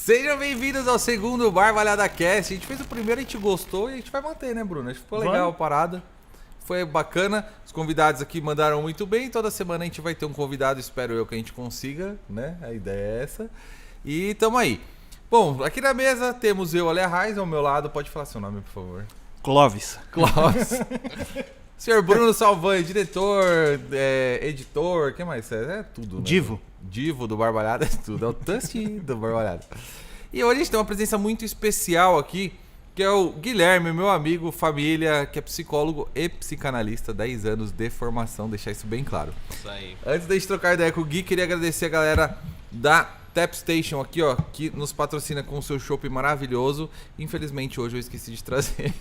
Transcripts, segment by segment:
Sejam bem-vindos ao segundo Barbalhada Cast. A gente fez o primeiro, a gente gostou e a gente vai manter, né, Bruno? Acho que ficou legal a parada. Foi bacana. Os convidados aqui mandaram muito bem. Toda semana a gente vai ter um convidado, espero eu que a gente consiga, né? A ideia é essa. E tamo aí. Bom, aqui na mesa temos eu, Alia Reis, ao meu lado. Pode falar seu nome, por favor. Clóvis. Senhor Bruno Salvani, diretor, editor, o que mais? É tudo, né? Divo do Barbalhada, é tudo. É o Tusti do Barbalhada. E hoje a gente tem uma presença muito especial aqui, que é o Guilherme, meu amigo, família, que é psicólogo e psicanalista, 10 anos de formação, deixar isso bem claro. Isso aí. Antes da gente trocar ideia com o Gui, queria agradecer a galera da Tapstation aqui, ó, que nos patrocina com o seu chopp maravilhoso. Infelizmente hoje eu esqueci de trazer.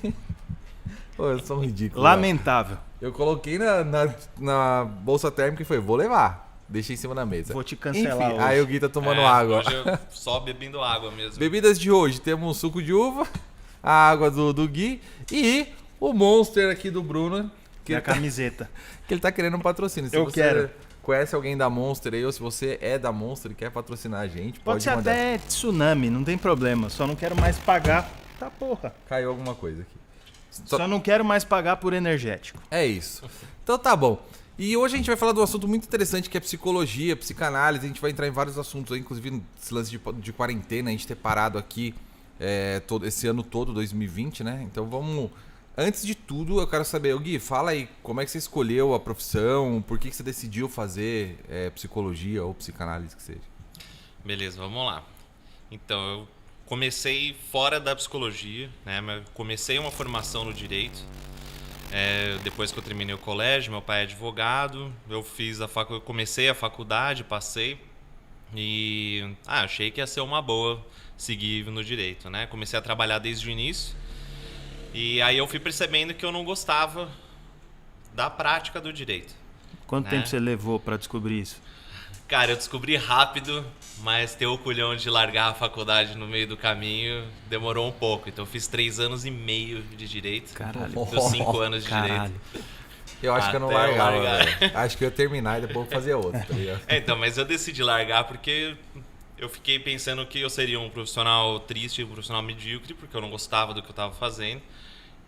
Pô, eu sou um ridículo. Lamentável. Eu coloquei na bolsa térmica e falei, vou levar. Deixei em cima da mesa. Vou te cancelar hoje. Aí o Gui tá tomando água. Hoje eu só bebendo água mesmo. Bebidas de hoje, temos um suco de uva, a água do Gui e o Monster aqui do Bruno. Que é a camiseta. Que ele tá querendo um patrocínio. Se eu você quero. Conhece alguém da Monster aí, ou se você é da Monster e quer patrocinar a gente, Pode ser mandar. até tsunami, não tem problema. Só não quero mais pagar. Tá porra. Caiu alguma coisa aqui. Só não quero mais pagar por energético. É isso. Então tá bom. E hoje a gente vai falar de um assunto muito interessante que é psicologia, psicanálise. A gente vai entrar em vários assuntos aí, inclusive esse lance de quarentena, a gente ter parado aqui esse ano todo, 2020, né? Então vamos... Antes de tudo, eu quero saber, Gui, fala aí, como é que você escolheu a profissão, por que você decidiu fazer psicologia ou psicanálise que seja? Beleza, vamos lá. Então, eu comecei fora da psicologia, né? Mas comecei uma formação no direito. Depois que eu terminei o colégio, meu pai é advogado, eu comecei a faculdade, passei e achei que ia ser uma boa seguir no direito, né? Comecei a trabalhar desde o início e aí eu fui percebendo que eu não gostava da prática do direito. Quanto tempo você levou pra descobrir isso? Cara, eu descobri rápido, mas ter o culhão de largar a faculdade no meio do caminho demorou um pouco. Então eu fiz 3 anos e meio de direito. Caralho. Dos 5 anos de direito. Eu acho que eu não largava, velho. Acho que eu ia terminar e depois vou fazer outro, tá ligado? Então, mas eu decidi largar porque eu fiquei pensando que eu seria um profissional triste, um profissional medíocre, porque eu não gostava do que eu estava fazendo.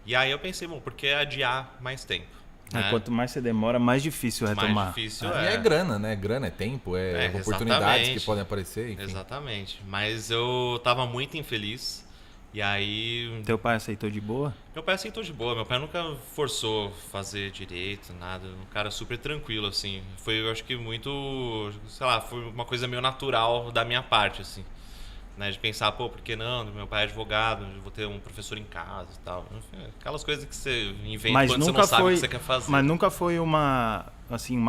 E aí eu pensei, bom, por que adiar mais tempo? Né? Quanto mais você demora, mais difícil retomar. Mais difícil E é grana, né? Grana é tempo, oportunidades exatamente. que podem aparecer, enfim. Exatamente. Mas eu tava muito infeliz. E aí... Teu pai aceitou de boa? Meu pai aceitou de boa. Meu pai nunca forçou fazer direito, nada. Um cara super tranquilo, assim. Foi, eu acho que muito... Sei lá, foi uma coisa meio natural da minha parte, assim. Né, de pensar, por que não? Meu pai é advogado, eu vou ter um professor em casa e tal. Enfim, aquelas coisas que você inventa quando você não sabe o que você quer fazer. Mas nunca foi uma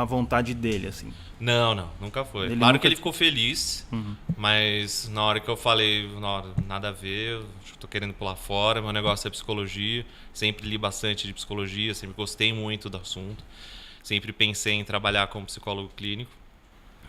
vontade dele, assim? Não, nunca foi. Claro que ele ficou feliz, mas na hora que eu falei, nada a ver, eu tô querendo pular fora, meu negócio é psicologia, sempre li bastante de psicologia, sempre gostei muito do assunto, sempre pensei em trabalhar como psicólogo clínico.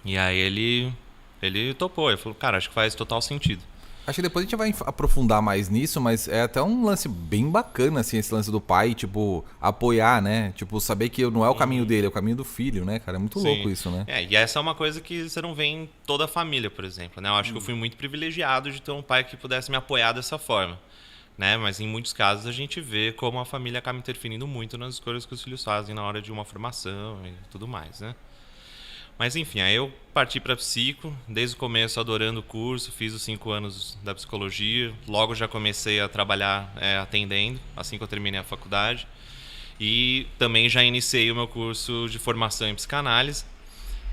E aí ele topou, ele falou, cara, acho que faz total sentido. Acho que depois a gente vai aprofundar mais nisso, mas é até um lance bem bacana, assim, esse lance do pai, tipo, apoiar, né? Tipo, saber que não é o caminho dele, é o caminho do filho, né, cara? É muito louco isso, né? E essa é uma coisa que você não vê em toda a família, por exemplo, né? Eu acho que eu fui muito privilegiado de ter um pai que pudesse me apoiar dessa forma, né? Mas em muitos casos a gente vê como a família acaba interferindo muito nas escolhas que os filhos fazem na hora de uma formação e tudo mais, né? Mas enfim, aí eu parti para psico, desde o começo adorando o curso, fiz os 5 anos da psicologia, logo já comecei a trabalhar atendendo, assim que eu terminei a faculdade, e também já iniciei o meu curso de formação em psicanálise,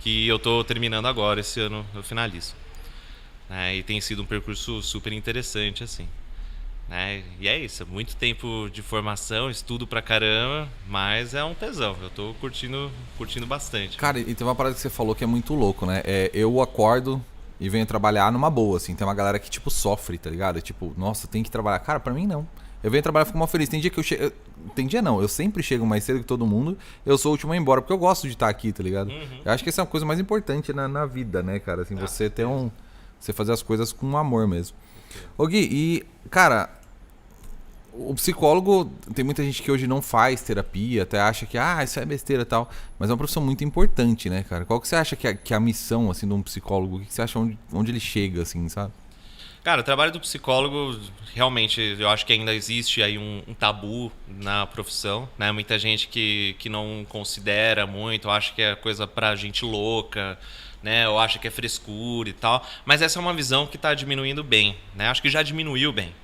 que eu estou terminando agora, esse ano eu finalizo. E tem sido um percurso super interessante, assim. E é isso, muito tempo de formação, estudo pra caramba, mas é um tesão, eu tô curtindo bastante. Cara, e tem uma parada que você falou que é muito louco, né? Eu acordo e venho trabalhar numa boa, assim, tem uma galera que, tipo, sofre, tá ligado? Tipo, nossa, tem que trabalhar. Cara, pra mim não. Eu venho trabalhar e fico mal feliz. Tem dia que eu chego... Tem dia não, eu sempre chego mais cedo que todo mundo, eu sou o último a ir embora, porque eu gosto de estar aqui, tá ligado? Eu acho que essa é uma coisa mais importante na vida, né, cara? Assim, você ter você fazer as coisas com amor mesmo. Ô Gui, e, cara, o psicólogo, tem muita gente que hoje não faz terapia, até acha que, isso é besteira e tal, mas é uma profissão muito importante, né, cara? Qual que você acha que é a missão, assim, de um psicólogo? O que você acha onde ele chega, assim, sabe? Cara, o trabalho do psicólogo, realmente, eu acho que ainda existe aí um tabu na profissão, né? Muita gente que não considera muito, acha que é coisa pra gente louca, né? Ou acha que é frescura e tal. Mas essa é uma visão que está diminuindo bem, né? Acho que já diminuiu bem,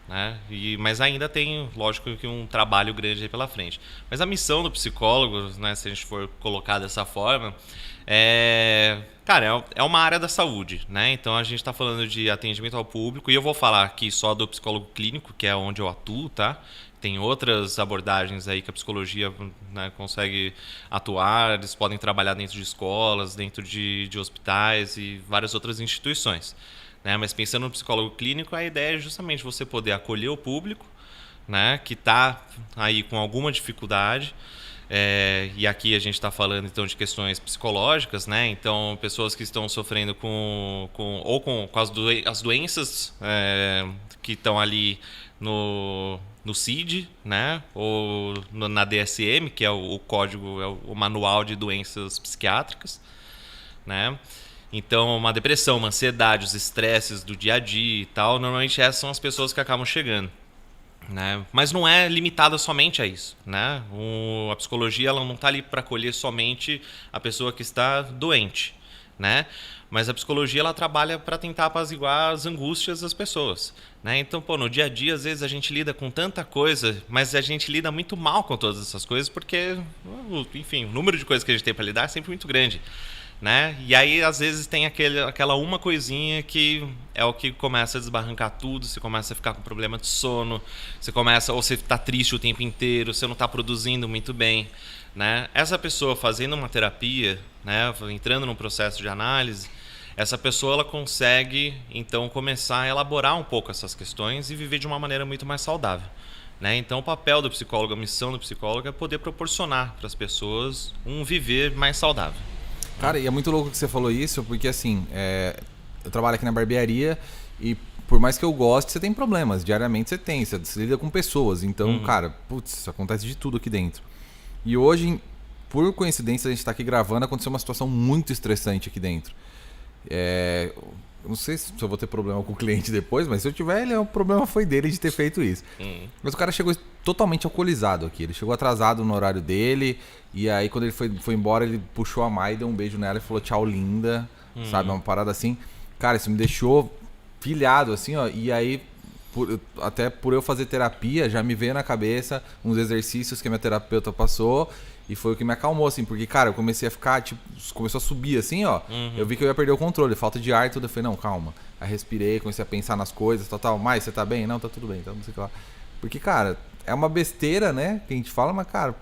né? Mas ainda tem, lógico, que um trabalho grande aí pela frente. Mas a missão do psicólogo, né, se a gente for colocar dessa forma, cara, é uma área da saúde, né? Então a gente está falando de atendimento ao público e eu vou falar aqui só do psicólogo clínico, que é onde eu atuo, tá? Tem outras abordagens aí que a psicologia, né, consegue atuar, eles podem trabalhar dentro de escolas, dentro de hospitais e várias outras instituições, né? Mas pensando no psicólogo clínico, a ideia é justamente você poder acolher o público, né, que está aí com alguma dificuldade. E aqui a gente está falando então de questões psicológicas, né? Então pessoas que estão sofrendo com as doenças que estão ali no CID, né? Ou na DSM, que é o código, é o manual de doenças psiquiátricas, né? Então, uma depressão, uma ansiedade, os estresses do dia a dia e tal, normalmente essas são as pessoas que acabam chegando, né? Mas não é limitada somente a isso, né? A psicologia ela não está ali para acolher somente a pessoa que está doente, né? Mas a psicologia ela trabalha para tentar apaziguar as angústias das pessoas, né? Então, no dia a dia, às vezes a gente lida com tanta coisa, mas a gente lida muito mal com todas essas coisas porque, enfim, o número de coisas que a gente tem para lidar é sempre muito grande, né? E aí, às vezes, tem aquela uma coisinha que é o que começa a desbarrancar tudo, você começa a ficar com problema de sono, ou você está triste o tempo inteiro, você não está produzindo muito bem, né? Essa pessoa fazendo uma terapia, né, entrando num processo de análise, essa pessoa ela consegue, então, começar a elaborar um pouco essas questões e viver de uma maneira muito mais saudável, né? Então, o papel do psicólogo, a missão do psicólogo é poder proporcionar para as pessoas um viver mais saudável. Cara, e é muito louco que você falou isso, porque assim, eu trabalho aqui na barbearia e por mais que eu goste, você tem problemas. Diariamente você lida com pessoas. Então, cara, putz, acontece de tudo aqui dentro. E hoje, por coincidência, a gente tá aqui gravando, aconteceu uma situação muito estressante aqui dentro. Não sei se eu vou ter problema com o cliente depois, mas se eu tiver, o problema foi dele de ter feito isso. Mas o cara chegou totalmente alcoolizado aqui. Ele chegou atrasado no horário dele. E aí, quando ele foi embora, ele puxou a Mai, deu um beijo nela e falou tchau, linda. Sabe? Uma parada assim. Cara, isso me deixou pilhado, assim, ó. E aí, até por eu fazer terapia, já me veio na cabeça uns exercícios que a minha terapeuta passou. E foi o que me acalmou, assim, porque, cara, eu comecei a ficar, tipo, começou a subir, assim, ó. Eu vi que eu ia perder o controle, falta de ar e tudo. Eu falei, não, calma. Aí respirei, comecei a pensar nas coisas, tal. Mas você tá bem? Não, tá tudo bem, então não sei o que lá. Porque, cara, é uma besteira, né, que a gente fala, mas, cara,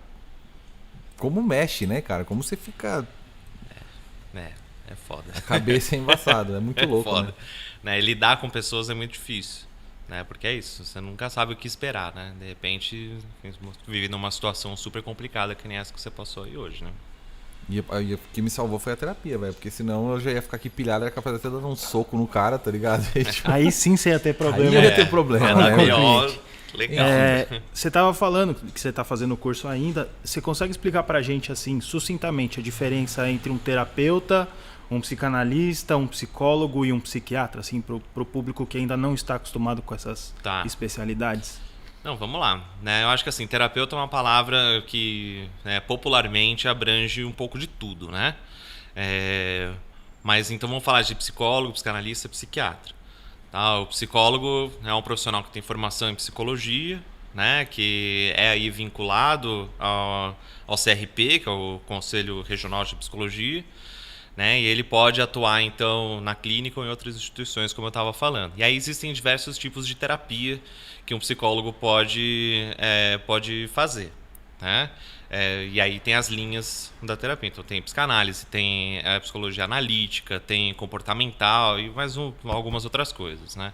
como mexe, né, cara? Como você fica... É foda. A cabeça é embaçada, é muito louco, foda, né? Lidar com pessoas é muito difícil. Né? Porque é isso, você nunca sabe o que esperar, né? De repente, vive numa situação super complicada que nem essa que você passou aí hoje, né? E o que me salvou foi a terapia, velho. Porque senão eu já ia ficar aqui pilhado, era capaz de até dar um soco no cara, tá ligado? Aí sim você ia ter problema. Aí ia ter problema, né? Legal. Você estava falando que você está fazendo o curso ainda. Você consegue explicar pra gente, assim, sucintamente, a diferença entre um terapeuta, um psicanalista, um psicólogo e um psiquiatra, assim, pro público que ainda não está acostumado com essas especialidades? Não, vamos lá. Né? Eu acho que assim, terapeuta é uma palavra que popularmente abrange um pouco de tudo, né? Mas então vamos falar de psicólogo, psicanalista, psiquiatra. Tá? O psicólogo é um profissional que tem formação em psicologia, né? Que é aí vinculado ao CRP, que é o Conselho Regional de Psicologia. Né? E ele pode atuar, então, na clínica ou em outras instituições, como eu estava falando. E aí existem diversos tipos de terapia que um psicólogo pode fazer. Né? E aí tem as linhas da terapia. Então tem psicanálise, tem psicologia analítica, tem comportamental e mais algumas outras coisas. Né?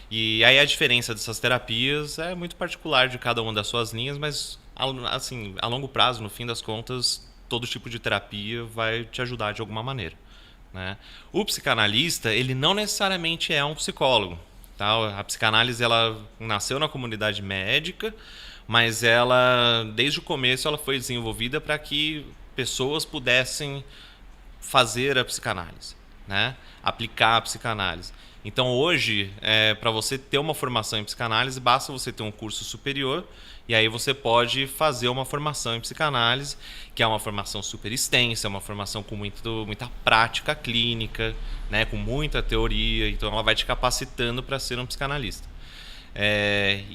E aí a diferença dessas terapias é muito particular de cada uma das suas linhas, mas assim, a longo prazo, no fim das contas, todo tipo de terapia vai te ajudar de alguma maneira. Né? O psicanalista, ele não necessariamente é um psicólogo. Tá? A psicanálise ela nasceu na comunidade médica, mas ela, desde o começo, ela foi desenvolvida para que pessoas pudessem fazer a psicanálise. né? Aplicar a psicanálise. Então hoje, para você ter uma formação em psicanálise, basta você ter um curso superior e aí você pode fazer uma formação em psicanálise, que é uma formação super extensa, é uma formação com muita prática clínica, né? Com muita teoria, então ela vai te capacitando para ser um psicanalista.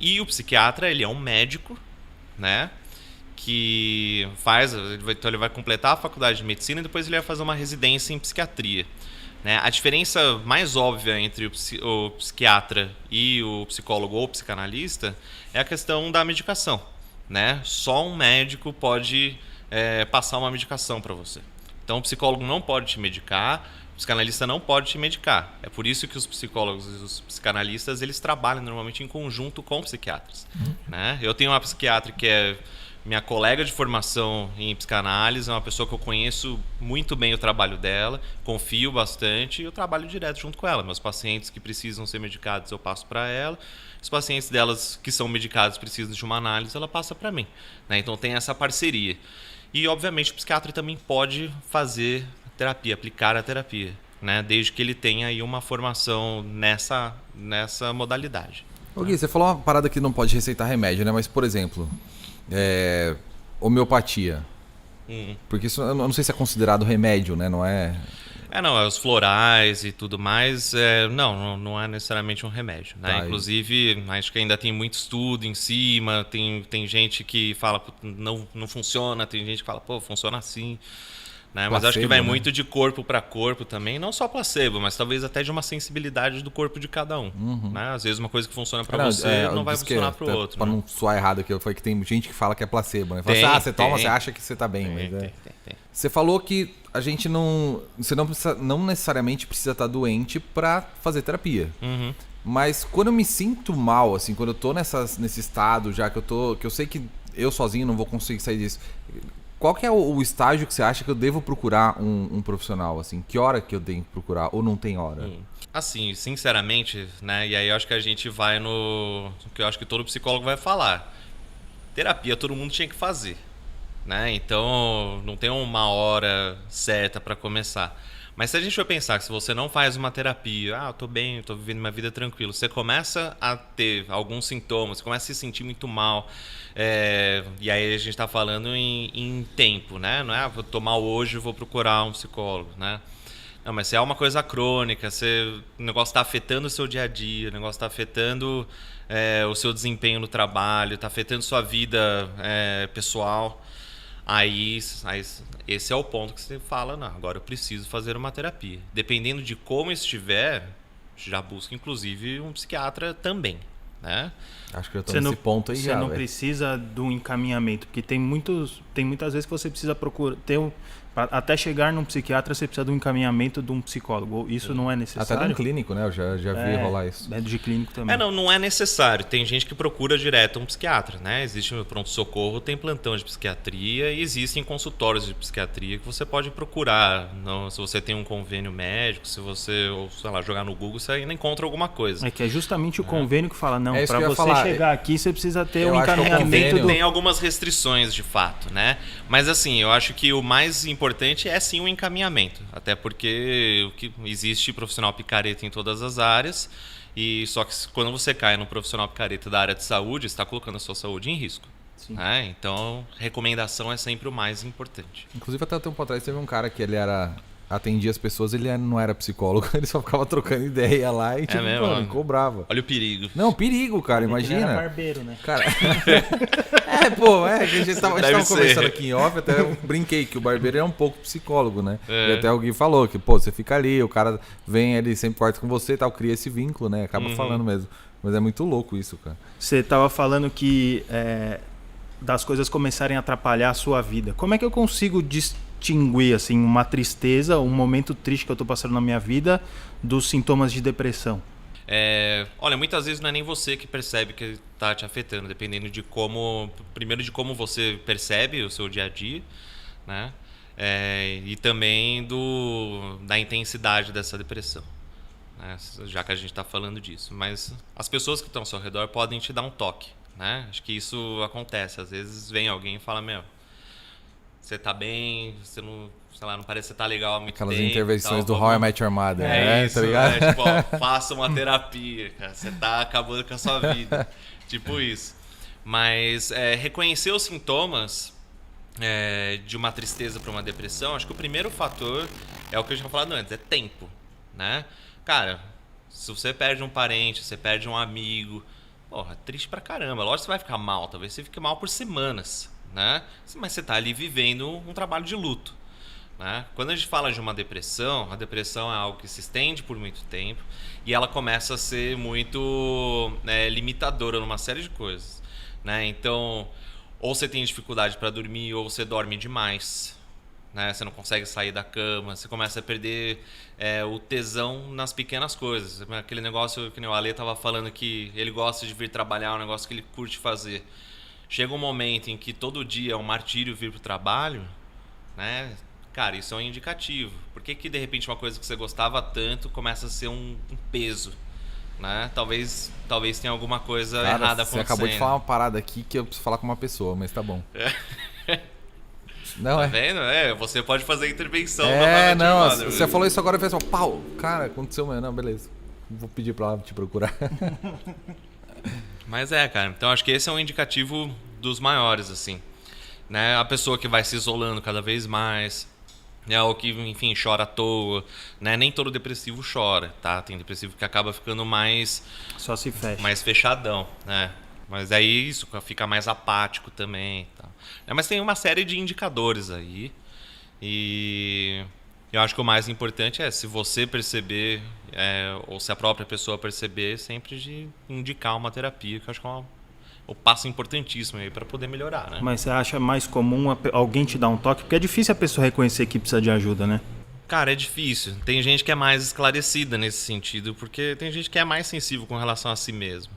E o psiquiatra, ele é um médico, né? Que então ele vai completar a faculdade de medicina e depois ele vai fazer uma residência em psiquiatria. Né? A diferença mais óbvia entre o psiquiatra e o psicólogo ou psicanalista é a questão da medicação. Né? Só um médico pode passar uma medicação para você. Então o psicólogo não pode te medicar, o psicanalista não pode te medicar. É por isso que os psicólogos e os psicanalistas eles trabalham normalmente em conjunto com psiquiatras. Né? Eu tenho uma psiquiatra que é minha colega de formação em psicanálise, é uma pessoa que eu conheço muito bem o trabalho dela, confio bastante e eu trabalho direto junto com ela. Meus pacientes que precisam ser medicados eu passo para ela, os pacientes delas que são medicados precisam de uma análise, ela passa para mim. Né? Então tem essa parceria. E obviamente o psiquiatra também pode fazer terapia, aplicar a terapia, né? Desde que ele tenha aí uma formação nessa modalidade. Ô Gui, você falou uma parada que não pode receitar remédio, né? Mas, por exemplo, homeopatia. Porque isso eu não sei se é considerado remédio, né? Não é... Não, os florais e tudo mais, não é necessariamente um remédio. Né? Tá, Inclusive, acho que ainda tem muito estudo em cima, tem gente que fala não funciona, tem gente que fala, funciona assim. Né? Mas acho que vai muito de corpo para corpo também, não só placebo, mas talvez até de uma sensibilidade do corpo de cada um. Né? Às vezes uma coisa que funciona para você não vai funcionar para o outro. Para não soar errado aqui, foi que tem gente que fala que é placebo. Né? Fala assim, você toma, você acha que você tá bem. Tem. Você falou que a gente você não necessariamente precisa estar doente para fazer terapia. Mas quando eu me sinto mal, assim, quando eu tô nesse estado já que eu sei que eu sozinho não vou conseguir sair disso. Qual que é o estágio que você acha que eu devo procurar um profissional? Assim? Que hora que eu tenho que procurar? Ou não tem hora? Assim, sinceramente, né? E aí eu acho que a gente vai no que eu acho que todo psicólogo vai falar. Terapia todo mundo tinha que fazer. Né? Então não tem uma hora certa para começar. Mas se a gente for pensar que se você não faz uma terapia, eu tô bem, eu tô vivendo uma vida tranquila, você começa a ter alguns sintomas, você começa a se sentir muito mal, e aí a gente está falando em tempo, né? Não é, vou tomar hoje, vou procurar um psicólogo, né? Não, mas se é uma coisa crônica, o negócio está afetando o seu dia a dia, o negócio está afetando o seu desempenho no trabalho, está afetando sua vida pessoal. Aí esse é o ponto que você fala, não, agora eu preciso fazer uma terapia. Dependendo de como estiver, já busca inclusive um psiquiatra também, né? Acho que eu tô nesse ponto aí já. Você não precisa de um encaminhamento, porque tem muitas vezes que você precisa procurar até chegar num psiquiatra, você precisa de um encaminhamento de um psicólogo. Isso não é necessário. Até de um clínico, né? Eu já vi rolar isso. De clínico também. Não é necessário. Tem gente que procura direto um psiquiatra, né? Existe no pronto-socorro, tem plantão de psiquiatria e existem consultórios de psiquiatria que você pode procurar. Se você tem um convênio médico, se você, sei lá, jogar no Google, você ainda encontra alguma coisa. É que é justamente o convênio que fala, não, para você falar. Chegar aqui, você precisa ter um encaminhamento. Tem algumas restrições, de fato, né? Mas assim, eu acho que o mais importante é sim o encaminhamento, até porque existe profissional picareta em todas as áreas, e só que quando você cai no profissional picareta da área de saúde, você está colocando a sua saúde em risco. Né? Então, recomendação é sempre o mais importante. Inclusive, até um tempo atrás teve um cara que ele atendia as pessoas, ele não era psicólogo, ele só ficava trocando ideia lá e mano, cobrava. Olha o perigo. Não, perigo, cara, imagina. Ele era barbeiro, né? Cara, a gente tava conversando aqui em off, até eu brinquei que o barbeiro é um pouco psicólogo, né? E até alguém falou que, você fica ali, o cara vem, ele sempre corta com você e tal, cria esse vínculo, né? Acaba falando mesmo. Mas é muito louco isso, cara. Você tava falando que das coisas começarem a atrapalhar a sua vida. Como é que eu consigo distinguir assim, uma tristeza, um momento triste que eu estou passando na minha vida dos sintomas de depressão? Olha, muitas vezes não é nem você que percebe que está te afetando, dependendo de como você percebe o seu dia a dia, né? E também da intensidade dessa depressão, né? Já que a gente está falando disso. Mas as pessoas que estão ao seu redor podem te dar um toque, né? Acho que isso acontece. Às vezes vem alguém e fala, você tá bem, você não, sei lá, não parece que você tá legal há muito Aquelas tempo. intervenções tal, do How I Met Your Mother, né? isso, Tá ligado? Tipo, ó, faça uma terapia, cara. Você tá acabando com a sua vida. Tipo isso. Mas reconhecer os sintomas de uma tristeza para uma depressão, acho que o primeiro fator é o que eu já tinha falado antes, é tempo, né? Cara, se você perde um parente, você perde um amigo, porra, triste pra caramba. Lógico que você vai ficar mal, talvez você fique mal por semanas, né? Mas você tá ali vivendo um trabalho de luto, né? Quando a gente fala de uma depressão, a depressão é algo que se estende por muito tempo e ela começa a ser muito limitadora numa série de coisas, né? Então, ou você tem dificuldade para dormir, ou você dorme demais, né? Você não consegue sair da cama, você começa a perder o tesão nas pequenas coisas. Aquele negócio que o Ale estava falando que ele gosta de vir trabalhar, um negócio que ele curte fazer. Chega um momento em que todo dia é um martírio vir para o trabalho, né? Cara, isso é um indicativo. Por que de repente uma coisa que você gostava tanto começa a ser um peso? Né? Talvez tenha alguma coisa errada acontecendo. Você acabou de falar uma parada aqui que eu preciso falar com uma pessoa, mas tá bom. Não, tá vendo? Você pode fazer a intervenção. Não, você falou isso agora e fez assim, pau, cara, aconteceu mesmo. Não, beleza. Vou pedir pra ela te procurar. Mas cara, então acho que esse é um indicativo dos maiores, assim. Né? A pessoa que vai se isolando cada vez mais, ou que, enfim, chora à toa, né? Nem todo depressivo chora, tá? Tem depressivo que acaba ficando mais... Só se fecha. Mais fechadão, né? Mas aí isso fica mais apático também, tá? Mas tem uma série de indicadores aí e eu acho que o mais importante é se você perceber ou se a própria pessoa perceber, sempre de indicar uma terapia, que eu acho que é o passo importantíssimo aí para poder melhorar, né? Mas você acha mais comum alguém te dar um toque? Porque é difícil a pessoa reconhecer que precisa de ajuda, né? Cara, é difícil. Tem gente que é mais esclarecida nesse sentido, porque tem gente que é mais sensível com relação a si mesmo,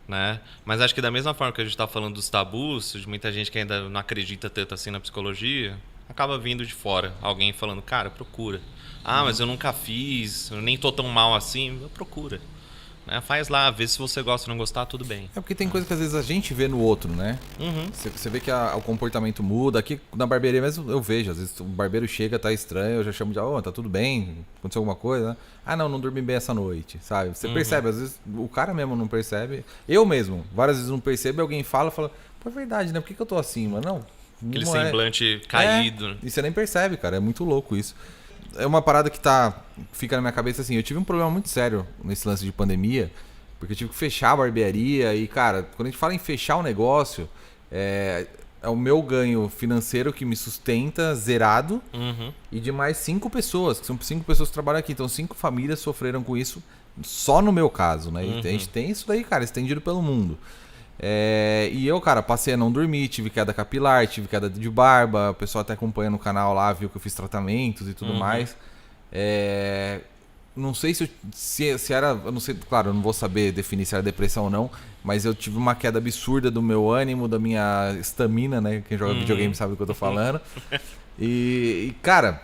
né? Mas acho que da mesma forma que a gente está falando dos tabus, de muita gente que ainda não acredita tanto assim na psicologia, acaba vindo de fora. Alguém falando, cara, procura. Mas eu nunca fiz, eu nem tô tão mal assim. Procura. Faz lá, vê se você gosta ou não gostar, tudo bem. É porque tem coisa que às vezes a gente vê no outro, né? Você vê que o comportamento muda. Aqui na barbearia mesmo eu vejo. Às vezes o barbeiro chega, tá estranho, eu já chamo de, tá tudo bem? Aconteceu alguma coisa? Né? Não dormi bem essa noite, sabe? Você percebe, às vezes o cara mesmo não percebe. Eu mesmo, várias vezes não percebo, alguém fala, pô, é verdade, né? Por que eu tô assim, mano? Aquele semblante caído. Né? E você nem percebe, cara. É muito louco isso. É uma parada que fica na minha cabeça assim. Eu tive um problema muito sério nesse lance de pandemia, porque eu tive que fechar a barbearia. E, cara, quando a gente fala em fechar o negócio, é o meu ganho financeiro que me sustenta zerado. E de mais 5 pessoas, que são 5 pessoas que trabalham aqui. Então 5 famílias sofreram com isso só no meu caso, né? E a gente tem isso daí, cara, estendido pelo mundo. E eu, cara, passei a não dormir, tive queda capilar, tive queda de barba. O pessoal até acompanha no canal lá, viu que eu fiz tratamentos e tudo mais. Não sei se era, eu não sei, claro, eu não vou saber definir se era depressão ou não, mas eu tive uma queda absurda do meu ânimo, da minha estamina, né? Quem joga videogame sabe do que eu tô falando. E cara,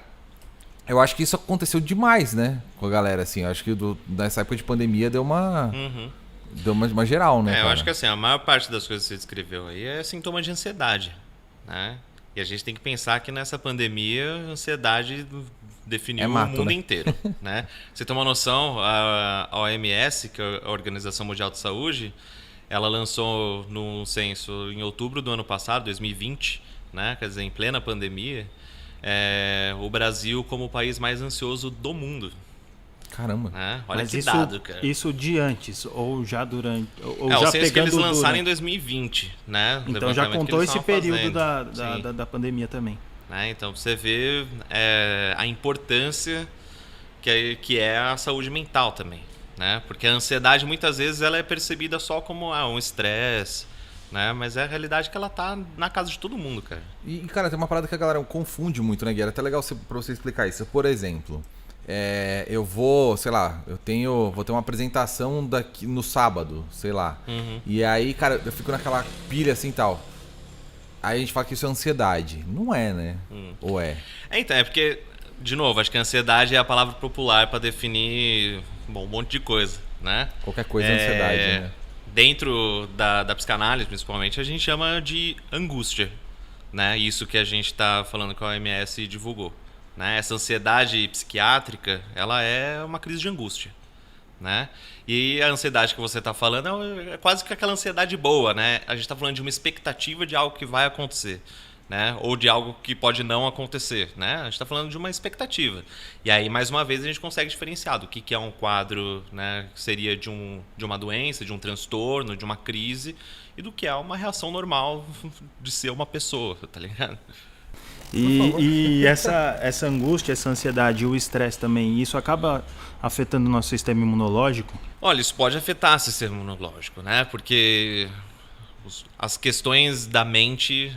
eu acho que isso aconteceu demais, né? Com a galera, assim. Eu acho que nessa época de pandemia deu uma... Deu uma geral, né? Eu acho que assim, a maior parte das coisas que você descreveu aí é sintoma de ansiedade, né? E a gente tem que pensar que nessa pandemia a ansiedade definiu o mundo inteiro, né? Você tem uma noção, a OMS, que é a Organização Mundial de Saúde, ela lançou no censo em outubro do ano passado, 2020, né? Quer dizer, em plena pandemia, o Brasil como o país mais ansioso do mundo. Caramba. Olha que dado, cara. Isso de antes, ou já durante... Ou já o censo que eles lançaram em 2020, né? Então já contou esse período da pandemia também. Então você vê a importância que é a saúde mental também, né? Porque a ansiedade muitas vezes ela é percebida só como um estresse, né? Mas é a realidade que ela tá na casa de todo mundo, cara. E cara, tem uma parada que a galera confunde muito, né, Gui? Era até legal pra você explicar isso. Por exemplo... eu vou, sei lá, vou ter uma apresentação daqui no sábado, sei lá. E aí, cara, eu fico naquela pilha assim e tal. Aí a gente fala que isso é ansiedade. Não é, né? Ou é? Então, é porque, de novo, acho que a ansiedade é a palavra popular para definir um monte de coisa, né? Qualquer coisa é ansiedade, né? Dentro da psicanálise, principalmente, a gente chama de angústia, né? Isso que a gente está falando que a OMS divulgou, né? Essa ansiedade psiquiátrica, ela é uma crise de angústia, né? E a ansiedade que você está falando é quase que aquela ansiedade boa, né? A gente está falando de uma expectativa de algo que vai acontecer, né? Ou de algo que pode não acontecer, né? A gente está falando de uma expectativa. E aí, mais uma vez, a gente consegue diferenciar do que é um quadro, né? Que seria de uma doença, de um transtorno, de uma crise, e do que é uma reação normal de ser uma pessoa, tá ligado? E essa angústia, essa ansiedade e o estresse também, isso acaba afetando o nosso sistema imunológico? Olha, isso pode afetar o sistema imunológico, né? Porque as questões da mente,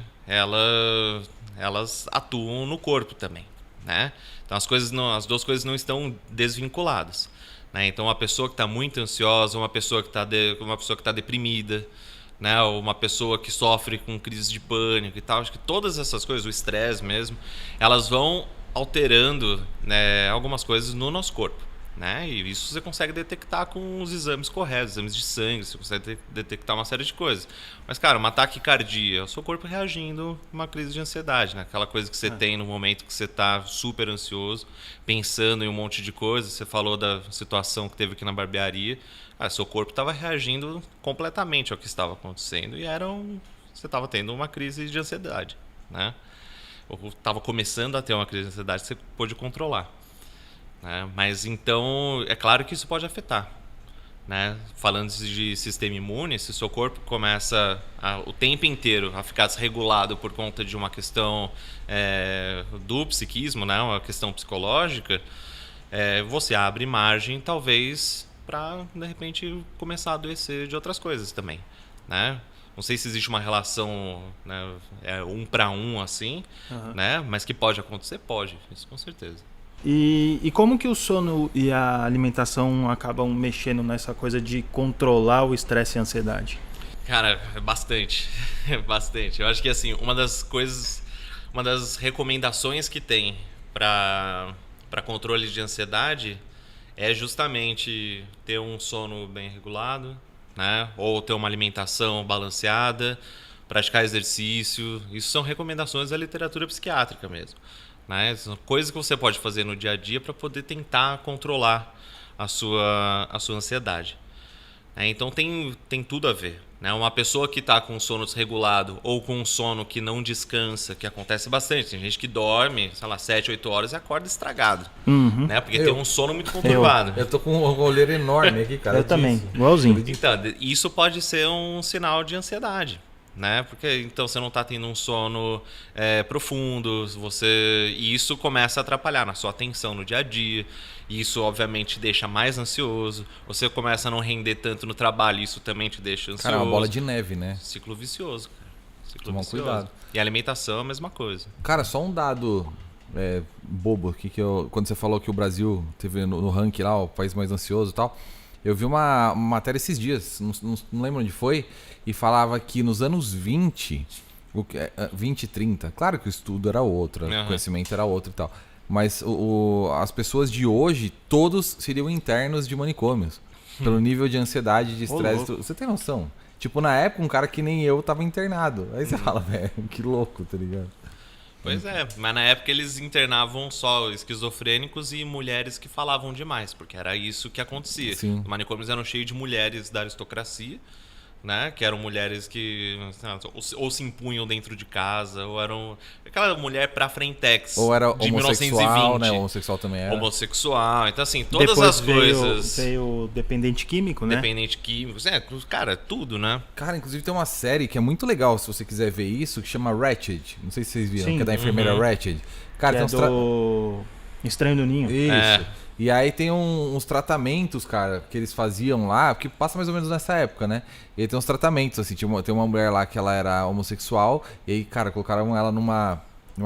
elas atuam no corpo também, né? Então as duas coisas não estão desvinculadas, né? Então uma pessoa que está muito ansiosa, uma pessoa que está deprimida, né? Ou uma pessoa que sofre com crise de pânico e tal, acho que todas essas coisas, o estresse mesmo, elas vão alterando, né, algumas coisas no nosso corpo, né? E isso você consegue detectar com os exames corretos, exames de sangue, você consegue detectar uma série de coisas. Mas, cara, uma taquicardia, é o seu corpo reagindo a uma crise de ansiedade, né? Aquela coisa que você tem no momento que você está super ansioso, pensando em um monte de coisas. Você falou da situação que teve aqui na barbearia. Seu corpo estava reagindo completamente ao que estava acontecendo e você estava tendo uma crise de ansiedade, né? Ou estava começando a ter uma crise de ansiedade que você pôde controlar, né? Mas então, é claro que isso pode afetar, né? Falando de sistema imune, se o seu corpo começa o tempo inteiro a ficar desregulado por conta de uma questão do psiquismo, né? Uma questão psicológica, você abre margem, talvez, para, de repente, começar a adoecer de outras coisas também, né? Não sei se existe uma relação, né, 1 para 1 assim, né? Mas que pode acontecer, pode, isso com certeza. E como que o sono e a alimentação acabam mexendo nessa coisa de controlar o estresse e a ansiedade? Cara, bastante, bastante. Eu acho que assim, uma das recomendações que tem para controle de ansiedade é justamente ter um sono bem regulado, né? Ou ter uma alimentação balanceada, praticar exercício. Isso são recomendações da literatura psiquiátrica mesmo, né? São coisas que você pode fazer no dia a dia para poder tentar controlar a sua ansiedade. Então tem tudo a ver, né? Uma pessoa que está com sono desregulado ou com um sono que não descansa, que acontece bastante. Tem gente que dorme, sei lá, 7, 8 horas e acorda estragado, né? Porque tem um sono muito conturbado. Eu tô com um olheiro enorme aqui, cara. Eu também, igualzinho. Então, isso pode ser um sinal de ansiedade, né? Porque então você não está tendo um sono profundo, e isso começa a atrapalhar na sua atenção no dia a dia. Isso obviamente te deixa mais ansioso. Você começa a não render tanto no trabalho, isso também te deixa ansioso. Cara, é uma bola de neve, né? Ciclo vicioso, cara. Toma cuidado. E a alimentação é a mesma coisa. Cara, só um dado bobo aqui quando você falou que o Brasil teve no ranking lá, o país mais ansioso e tal. Eu vi uma matéria esses dias, não lembro onde foi, e falava que nos anos 20 e 30, claro que o estudo era outro, o conhecimento era outro e tal, mas as pessoas de hoje, todos seriam internos de manicômios, pelo nível de ansiedade, de estresse. Você tem noção? Tipo, na época, um cara que nem eu tava internado. Aí você fala, velho, que louco, tá ligado? Pois é, mas na época eles internavam só esquizofrênicos e mulheres que falavam demais, porque era isso que acontecia. Sim. Os manicômios eram cheios de mulheres da aristocracia, né? Que eram mulheres que ou se impunham dentro de casa, ou eram aquela mulher pra frentex ou era de homossexual, 1920. né? Homossexual também era. Homossexual, então assim, todas Depois as coisas. veio dependente químico, né? Dependente químico, cara, tudo, né? Cara, inclusive tem uma série que é muito legal, se você quiser ver isso, que chama Ratched. Não sei se vocês viram, Sim. que é da enfermeira Ratched. Cara, Que tem é do Estranho do Ninho. Isso. E aí tem uns tratamentos, cara, que eles faziam lá, que passa mais ou menos nessa época, né? E aí tem uns tratamentos, assim, tem uma mulher lá que ela era homossexual, e aí, cara, colocaram ela numa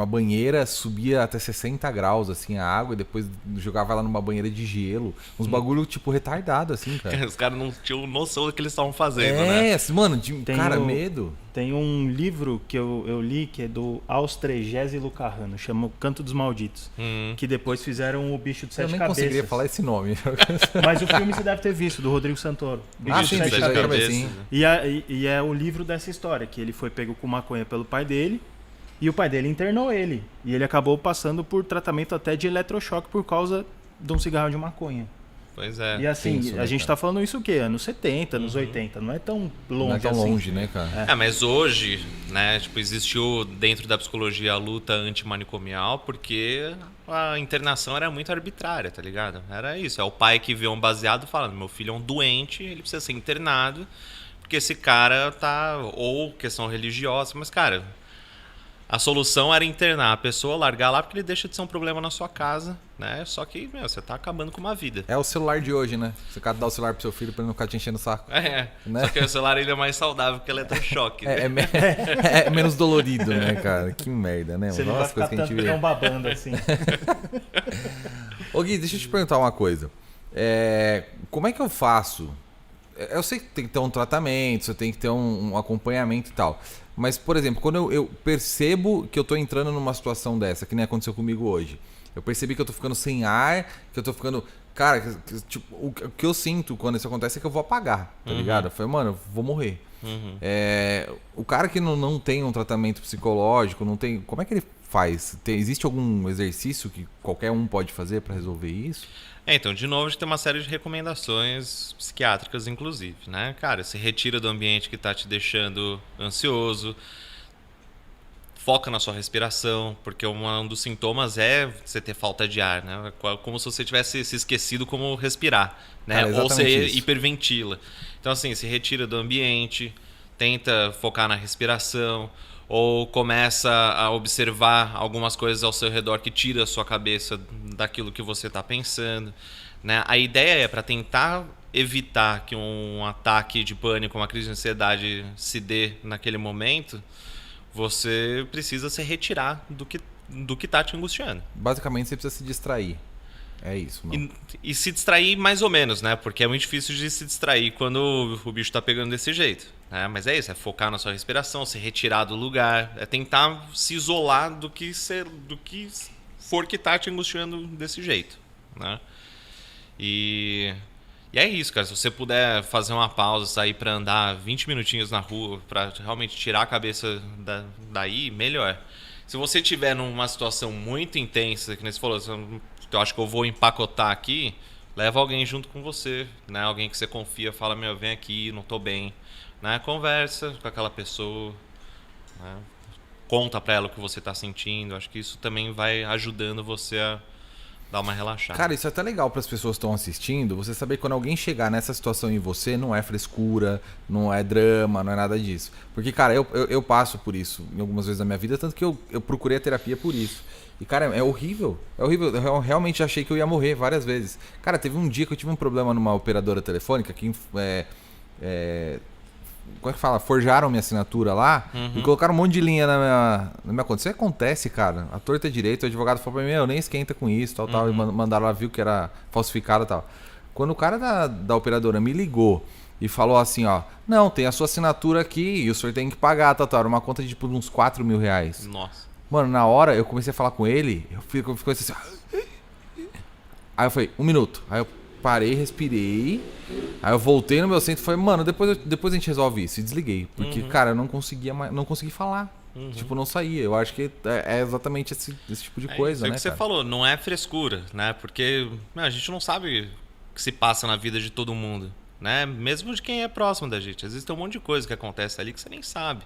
banheira, subia até 60 graus, assim, a água, e depois jogava ela numa banheira de gelo. Uns bagulho, tipo, retardado, assim, cara. Os caras não tinham noção do que eles estavam fazendo, né? Assim, mano, cara, medo. Tem um livro que eu li, que é do Austrégésilo Lucarrano, chama O Canto dos Malditos, que depois fizeram o Bicho de Sete Cabeças. Eu nem conseguiria falar esse nome. Mas o filme você deve ter visto, do Rodrigo Santoro. Bicho de Sete Cabeças. E é o livro dessa história, que ele foi pego com maconha pelo pai dele, E o pai dele internou ele. E ele acabou passando por tratamento até de eletrochoque por causa de um cigarro de maconha. Pois é. E assim, Tenso, né, a gente cara? tá falando isso o quê? Anos 70, anos 80. Não é tão longe Não é tão assim. longe, né, cara? Mas hoje, né, tipo, existiu dentro da psicologia a luta antimanicomial porque a internação era muito arbitrária, tá ligado? Era isso, é o pai que vê um baseado falando, meu filho é um doente, ele precisa ser internado, porque esse cara tá, ou questão religiosa, mas cara, a solução era internar a pessoa, largar lá, porque ele deixa de ser um problema na sua casa, né? Só que, meu, você tá acabando com uma vida. É o celular de hoje, né? Você quer dar o celular pro seu filho pra ele não ficar te enchendo o saco. Né? Só que o celular ele é mais saudável que o eletrochoque. Né? É menos dolorido, né, cara? Que merda, né? Você não vai Nossa, ficar coisa que a gente tanto vê. não babando assim. Ô Gui, deixa eu te perguntar uma coisa. Como é que eu faço? Eu sei que tem que ter um tratamento, você tem que ter um acompanhamento e tal. Mas, por exemplo, quando eu percebo que eu tô entrando numa situação dessa, que nem aconteceu comigo hoje. Eu percebi que eu tô ficando sem ar, que eu tô ficando... Cara, tipo, o que eu sinto quando isso acontece é que eu vou apagar, tá ligado? Eu falei, mano, eu vou morrer. O cara que não tem um tratamento psicológico, não tem... Como é que ele faz? Existe algum exercício que qualquer um pode fazer pra resolver isso? Então, de novo, a gente tem uma série de recomendações psiquiátricas, inclusive, né? Cara, se retira do ambiente que tá te deixando ansioso, foca na sua respiração, porque um dos sintomas é você ter falta de ar, né? Como se você tivesse se esquecido como respirar, né? Cara, Ou você exatamente isso. hiperventila. Então, assim, se retira do ambiente, tenta focar na respiração, ou começa a observar algumas coisas ao seu redor que tira a sua cabeça daquilo que você está pensando, né? A ideia é para tentar evitar que um ataque de pânico, uma crise de ansiedade se dê naquele momento, você precisa se retirar do que está te angustiando. Basicamente, você precisa se distrair. É isso, não? E se distrair mais ou menos, né? Porque é muito difícil de se distrair quando o bicho tá pegando desse jeito, né? Mas é isso, é focar na sua respiração, se retirar do lugar, é tentar se isolar do que for que tá te angustiando desse jeito, né? E é isso, cara. Se você puder fazer uma pausa, sair pra andar 20 minutinhos na rua, pra realmente tirar a cabeça daí, melhor. Se você tiver numa situação muito intensa, que nem você falou, eu acho que eu vou empacotar aqui, leva alguém junto com você, né? Alguém que você confia, fala, meu, vem aqui, não tô bem, né? Conversa com aquela pessoa, né? Conta pra ela o que você tá sentindo. Acho que isso também vai ajudando você a dar uma relaxada. Cara, isso é até legal para as pessoas que estão assistindo, você saber que quando alguém chegar nessa situação em você, não é frescura, não é drama, não é nada disso. Porque, cara, eu passo por isso em algumas vezes da minha vida, tanto que eu procurei a terapia por isso. E, cara, é horrível. É horrível. Eu realmente achei que eu ia morrer várias vezes. Cara, teve um dia que eu tive um problema numa operadora telefônica que... como é que fala? Forjaram minha assinatura lá e colocaram um monte de linha na minha conta. Isso acontece, cara. A torta é direito, o advogado falou pra mim, meu, nem esquenta com isso, tal. E mandaram lá, viu que era falsificado e tal. Quando o cara da operadora me ligou e falou assim, ó, não, tem a sua assinatura aqui e o senhor tem que pagar, tal. Era uma conta de tipo uns 4 mil reais. Nossa. Mano, na hora eu comecei a falar com ele, eu fico assim, aí eu falei, 1 minuto. Aí eu parei, respirei, aí eu voltei no meu centro e falei, mano, depois a gente resolve isso. E desliguei, porque, cara, eu não consegui falar. Tipo, não saía. Eu acho que é exatamente esse tipo de coisa, isso né, que você cara? falou, não é frescura, né? Porque a gente não sabe o que se passa na vida de todo mundo, né? Mesmo de quem é próximo da gente. Às vezes tem um monte de coisa que acontece ali que você nem sabe,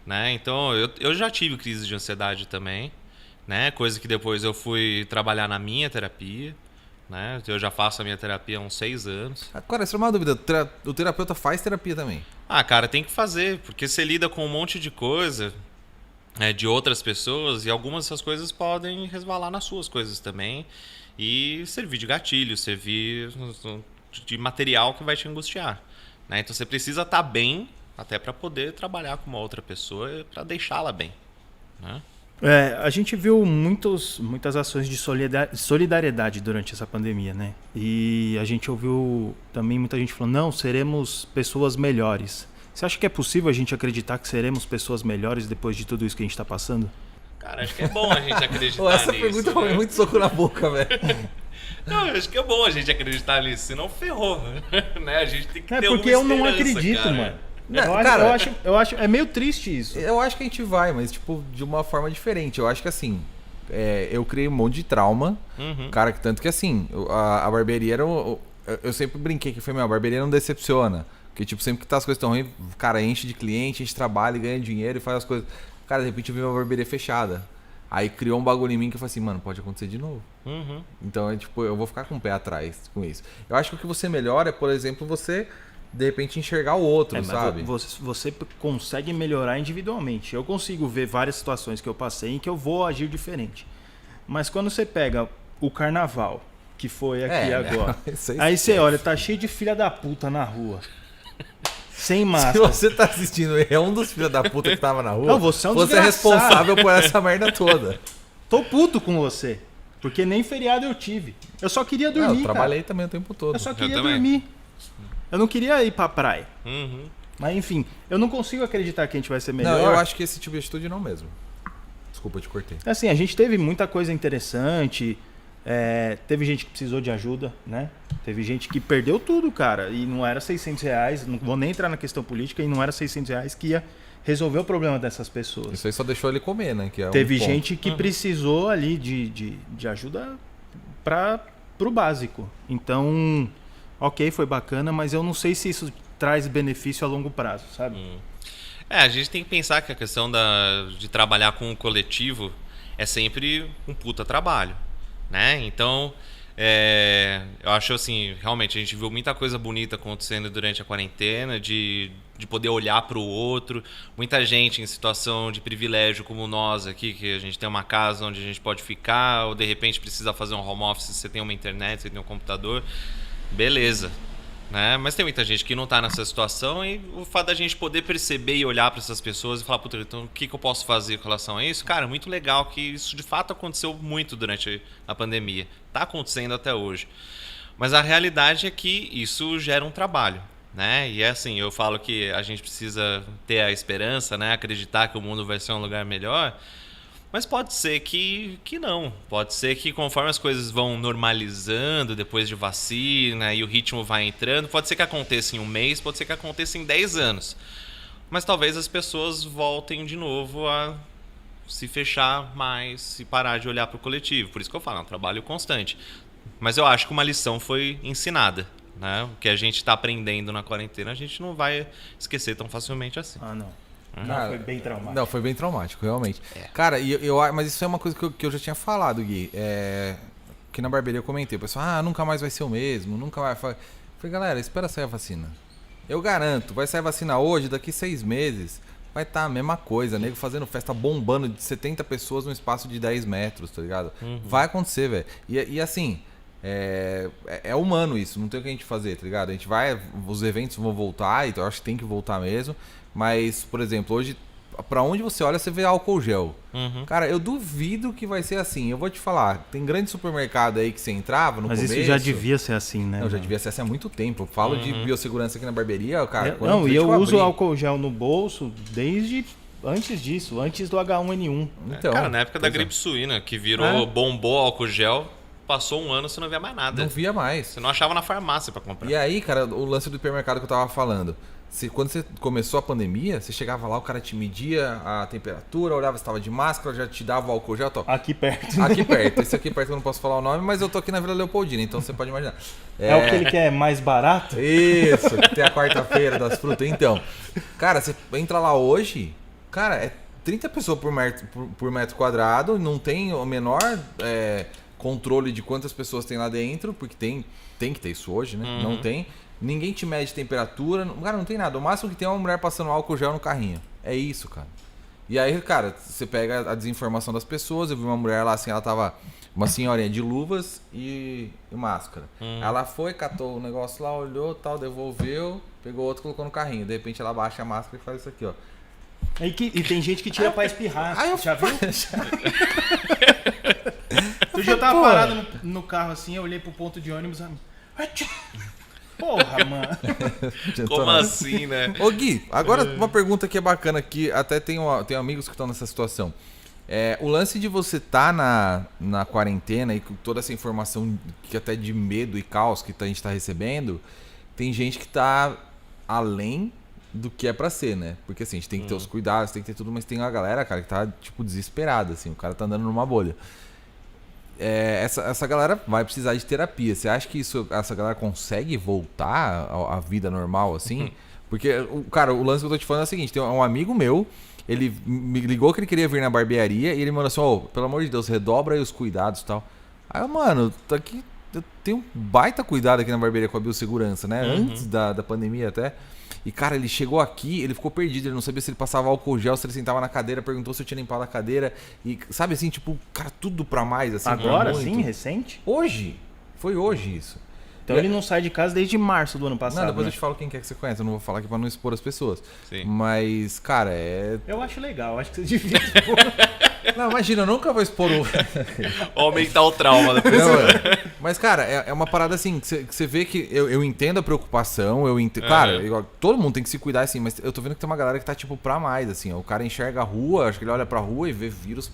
né? Então, eu já tive crise de ansiedade também, né? Coisa que depois eu fui trabalhar na minha terapia, né? Eu já faço a minha terapia há uns 6 anos. Agora, isso é uma dúvida. O terapeuta faz terapia também? Ah, cara, tem que fazer, porque você lida com um monte de coisa, né, de outras pessoas, e algumas dessas coisas podem resvalar nas suas coisas também e servir de gatilho, servir de material que vai te angustiar, né? Então você precisa estar bem até para poder trabalhar com uma outra pessoa para deixá-la bem, né? A gente viu muitas ações de solidariedade durante essa pandemia, né? E a gente ouviu também muita gente falando, não, seremos pessoas melhores. Você acha que é possível a gente acreditar que seremos pessoas melhores depois de tudo isso que a gente está passando? Cara, acho que é bom a gente acreditar Pô, essa nisso. pergunta né? foi muito soco na boca, velho. Não, eu acho que é bom a gente acreditar nisso, senão ferrou, né? A gente tem que ter Porque uma eu não esperança, acredito, cara. mano. Eu acho, é meio triste isso. Eu acho que a gente vai, mas tipo, de uma forma diferente. Eu acho que assim, eu criei um monte de trauma. Cara, que tanto que assim, a barbearia era. Eu sempre brinquei que foi, a barbearia não decepciona. Porque, tipo, sempre que tá as coisas tão ruins, o cara enche de cliente, enche de trabalho, ganha dinheiro e faz as coisas. Cara, de repente eu vi uma barbearia fechada. Aí criou um bagulho em mim que eu falei assim, mano, pode acontecer de novo. Então, tipo, eu vou ficar com o pé atrás com isso. Eu acho que o que você melhora é, por exemplo, você, de repente, enxergar o outro, sabe? Você consegue melhorar individualmente. Eu consigo ver várias situações que eu passei em que eu vou agir diferente. Mas quando você pega o carnaval, que foi aqui agora, aí você olha, tá cheio de filha da puta na rua. Sem máscara. Se você tá assistindo é um dos filhos da puta que tava na rua, não, você é um você é responsável por essa merda toda. Tô puto com você. Porque nem feriado eu tive. Eu só queria dormir, eu trabalhei também o tempo todo. Eu só queria dormir. Eu não queria ir pra praia. Mas enfim, eu não consigo acreditar que a gente vai ser melhor. Não, eu acho que esse tipo de atitude não mesmo. Desculpa, eu te cortei. Assim, a gente teve muita coisa interessante. Teve gente que precisou de ajuda, né? Teve gente que perdeu tudo, cara. E não era R$600. Não vou nem entrar na questão política. E não era R$600 que ia resolver o problema dessas pessoas. Isso aí só deixou ele comer, né? Que é teve gente que precisou ali de ajuda pro básico. Então, ok, foi bacana. Mas eu não sei se isso traz benefício a longo prazo, sabe? A gente tem que pensar que a questão de trabalhar com o coletivo é sempre um puta trabalho, né? Então, eu acho assim, realmente a gente viu muita coisa bonita acontecendo durante a quarentena, de poder olhar para o outro, muita gente em situação de privilégio como nós aqui, que a gente tem uma casa onde a gente pode ficar, ou de repente precisa fazer um home office, você tem uma internet, você tem um computador, beleza. Né? Mas tem muita gente que não está nessa situação e o fato da gente poder perceber e olhar para essas pessoas e falar, puta, então o que eu posso fazer com relação a isso? Cara, muito legal que isso de fato aconteceu muito durante a pandemia. Está acontecendo até hoje. Mas a realidade é que isso gera um trabalho. Né? E é assim, eu falo que a gente precisa ter a esperança, né? Acreditar que o mundo vai ser um lugar melhor. Mas pode ser que não. Pode ser que conforme as coisas vão normalizando depois de vacina e o ritmo vai entrando, pode ser que aconteça em um mês, pode ser que aconteça em 10 anos. Mas talvez as pessoas voltem de novo a se fechar mais e parar de olhar para o coletivo. Por isso que eu falo, é um trabalho constante. Mas eu acho que uma lição foi ensinada. Né? O que a gente está aprendendo na quarentena, a gente não vai esquecer tão facilmente assim. Ah, não. Cara, foi bem traumático. Não, foi bem traumático, realmente. Cara, mas isso é uma coisa que eu já tinha falado, Gui. Que na barbearia eu comentei. O pessoal, nunca mais vai ser o mesmo, nunca mais. Falei, galera, espera sair a vacina. Eu garanto, vai sair a vacina hoje, daqui 6 meses, vai estar a mesma coisa. Nego fazendo festa bombando de 70 pessoas num espaço de 10 metros, tá ligado? Vai acontecer, velho. E assim, é humano isso, não tem o que a gente fazer, tá ligado? A gente vai, os eventos vão voltar, então eu acho que tem que voltar mesmo. Mas, por exemplo, hoje, pra onde você olha, você vê álcool gel. Cara, eu duvido que vai ser assim. Eu vou te falar, tem grande supermercado aí que você entrava no começo. Mas isso já devia ser assim, né? Não, já devia ser assim há muito tempo. Eu falo de biossegurança aqui na barbearia, cara. E eu uso álcool gel no bolso desde antes disso, antes do H1N1. Então, cara, na época da gripe suína, que virou bombou álcool gel, passou um ano, você não via mais nada. Não via mais. Você não achava na farmácia pra comprar. E aí, cara, o lance do supermercado que eu tava falando. Quando você começou a pandemia, você chegava lá, o cara te media a temperatura, olhava se estava de máscara, já te dava o álcool gel. Aqui perto. Aqui perto. Esse aqui perto eu não posso falar o nome, mas eu tô aqui na Vila Leopoldina, então você pode imaginar. É o que ele quer mais barato? Isso, que tem a quarta-feira das frutas. Então, cara, você entra lá hoje, cara, é 30 pessoas por metro quadrado, não tem o menor controle de quantas pessoas tem lá dentro, porque tem que ter isso hoje, né? Não tem. Ninguém te mede temperatura. Cara, não tem nada. O máximo que tem é uma mulher passando álcool gel no carrinho. É isso, cara. E aí, cara, você pega a desinformação das pessoas. Eu vi uma mulher lá assim, ela tava... Uma senhorinha de luvas e máscara. Ela foi, catou o negócio lá, olhou, tal, devolveu, pegou outro e colocou no carrinho. De repente ela baixa a máscara e faz isso aqui, ó. E tem gente que tira pra espirrar. Já viu? Eu já tava parado no carro assim, eu olhei pro ponto de ônibus. Porra, mano. Como assim, né? Ô Gui, agora uma pergunta que é bacana, que até tem amigos que estão nessa situação. O lance de você estar na quarentena e com toda essa informação que até de medo e caos que a gente está recebendo, tem gente que está além do que é pra ser, né? Porque assim, a gente tem que ter os cuidados, tem que ter tudo, mas tem uma galera, cara, que tá, tipo, desesperada, assim. O cara tá andando numa bolha. Essa galera vai precisar de terapia. Você acha que essa galera consegue voltar à vida normal, assim? Porque, cara, o lance que eu tô te falando é o seguinte: tem um amigo meu, ele me ligou que ele queria vir na barbearia e ele mandou assim: ô, pelo amor de Deus, redobra aí os cuidados e tal. Aí, mano, tá aqui, eu tenho um baita cuidado aqui na barbearia com a biossegurança, né? Antes da pandemia até. E, cara, ele chegou aqui, ele ficou perdido, ele não sabia se ele passava álcool gel, se ele sentava na cadeira, perguntou se eu tinha limpado a cadeira. E, sabe assim, tipo, cara, tudo pra mais, assim. Agora, sim, recente? Hoje. Foi hoje isso. Então ele não sai de casa desde março do ano passado. Não, depois né? eu te falo quem quer que você conhece, eu não vou falar aqui pra não expor as pessoas. Sim. Mas, cara, Eu acho legal, acho que você devia expor. Não, imagina, eu nunca vou expor o... Aumentar o trauma da pessoa. Não, mas, cara, é uma parada assim, que você vê que eu entendo a preocupação, Cara, igual, todo mundo tem que se cuidar, assim, mas eu tô vendo que tem uma galera que tá, tipo, pra mais, assim, ó. O cara enxerga a rua, acho que ele olha pra rua e vê vírus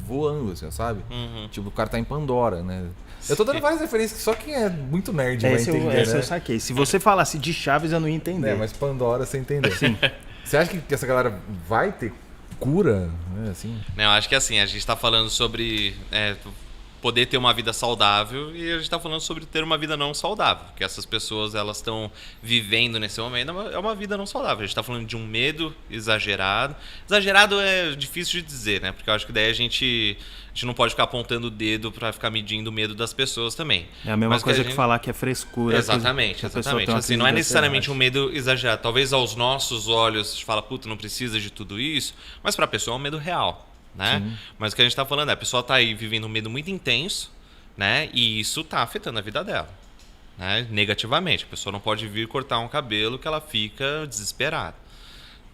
voando, assim, sabe? Tipo, o cara tá em Pandora, né? Eu tô dando várias referências que só quem é muito nerd vai entender, Essa né? eu saquei. Se você falasse de Chaves, eu não ia entender. Mas Pandora você entendeu. Sim. Você acha que essa galera vai ter cura, né, assim? Não, eu acho que assim, a gente tá falando sobre poder ter uma vida saudável e a gente tá falando sobre ter uma vida não saudável. Porque essas pessoas, elas estão vivendo nesse momento, é uma vida não saudável. A gente tá falando de um medo exagerado. Exagerado é difícil de dizer, né? Porque eu acho que daí a gente não pode ficar apontando o dedo pra ficar medindo o medo das pessoas também. É a mesma coisa que falar que é frescura. Exatamente, exatamente. Assim, não é necessariamente um medo exagerado. Talvez aos nossos olhos a gente fala, puta, não precisa de tudo isso, mas pra pessoa é um medo real. Né? Mas o que a gente está falando a pessoa está aí vivendo um medo muito intenso, né? E isso está afetando a vida dela, né? Negativamente. A pessoa não pode vir cortar um cabelo que ela fica desesperada,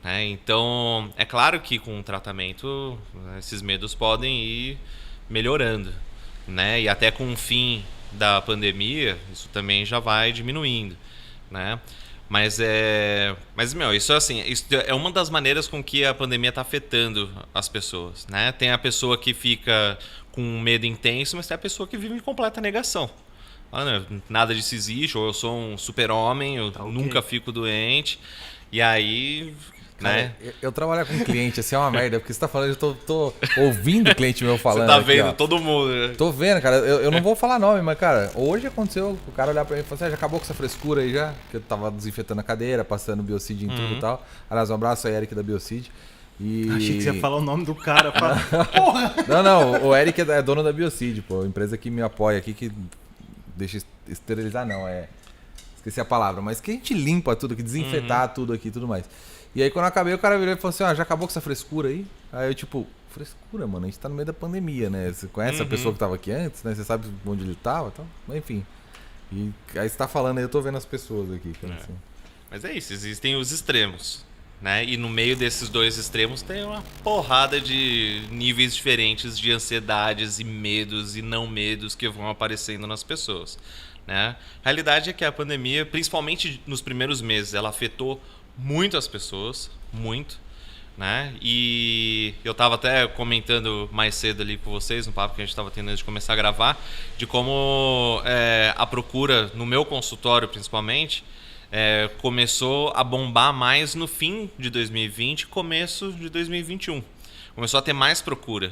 né? Então, é claro que com o tratamento esses medos podem ir melhorando, né? E até com o fim da pandemia, isso também já vai diminuindo, né? Mas isso assim, isso é uma das maneiras com que a pandemia está afetando as pessoas, né? Tem a pessoa que fica com medo intenso, mas tem a pessoa que vive em completa negação. Nada disso existe, ou eu sou um super-homem, eu nunca fico doente. E aí... Cara, né? Eu trabalhar com cliente assim é uma merda, porque você tá falando, eu tô ouvindo o cliente meu falando. Você tá vendo aqui, todo mundo, né? Tô vendo, cara. Eu não vou falar nome, mas, cara, hoje aconteceu o cara olhar pra mim e falar assim: já acabou com essa frescura aí já? Que eu tava desinfetando a cadeira, passando biocide em tudo e tal. Aliás, um abraço aí, Eric da Biocide. Achei que você ia falar o nome do cara. Porra! Não, o Eric é dono da Biocide, pô. A empresa que me apoia aqui, que deixa esterilizar, não, esqueci a palavra, mas que a gente limpa tudo, que desinfetar tudo aqui e tudo mais. E aí quando eu acabei, o cara virou e falou assim: já acabou com essa frescura aí? Aí eu tipo, frescura, mano, a gente tá no meio da pandemia, né? Você conhece a pessoa que tava aqui antes, né? Você sabe onde ele tava e tal? Mas enfim. E aí você tá falando aí, eu tô vendo as pessoas aqui. Assim. Mas é isso, existem os extremos, né? E no meio desses dois extremos tem uma porrada de níveis diferentes de ansiedades e medos e não medos que vão aparecendo nas pessoas, né? A realidade é que a pandemia, principalmente nos primeiros meses, ela afetou muito as pessoas, muito, né? E eu tava até comentando mais cedo ali com vocês, no papo que a gente tava tendo antes de começar a gravar, de como a procura no meu consultório, principalmente, começou a bombar mais no fim de 2020 e começo de 2021. Começou a ter mais procura,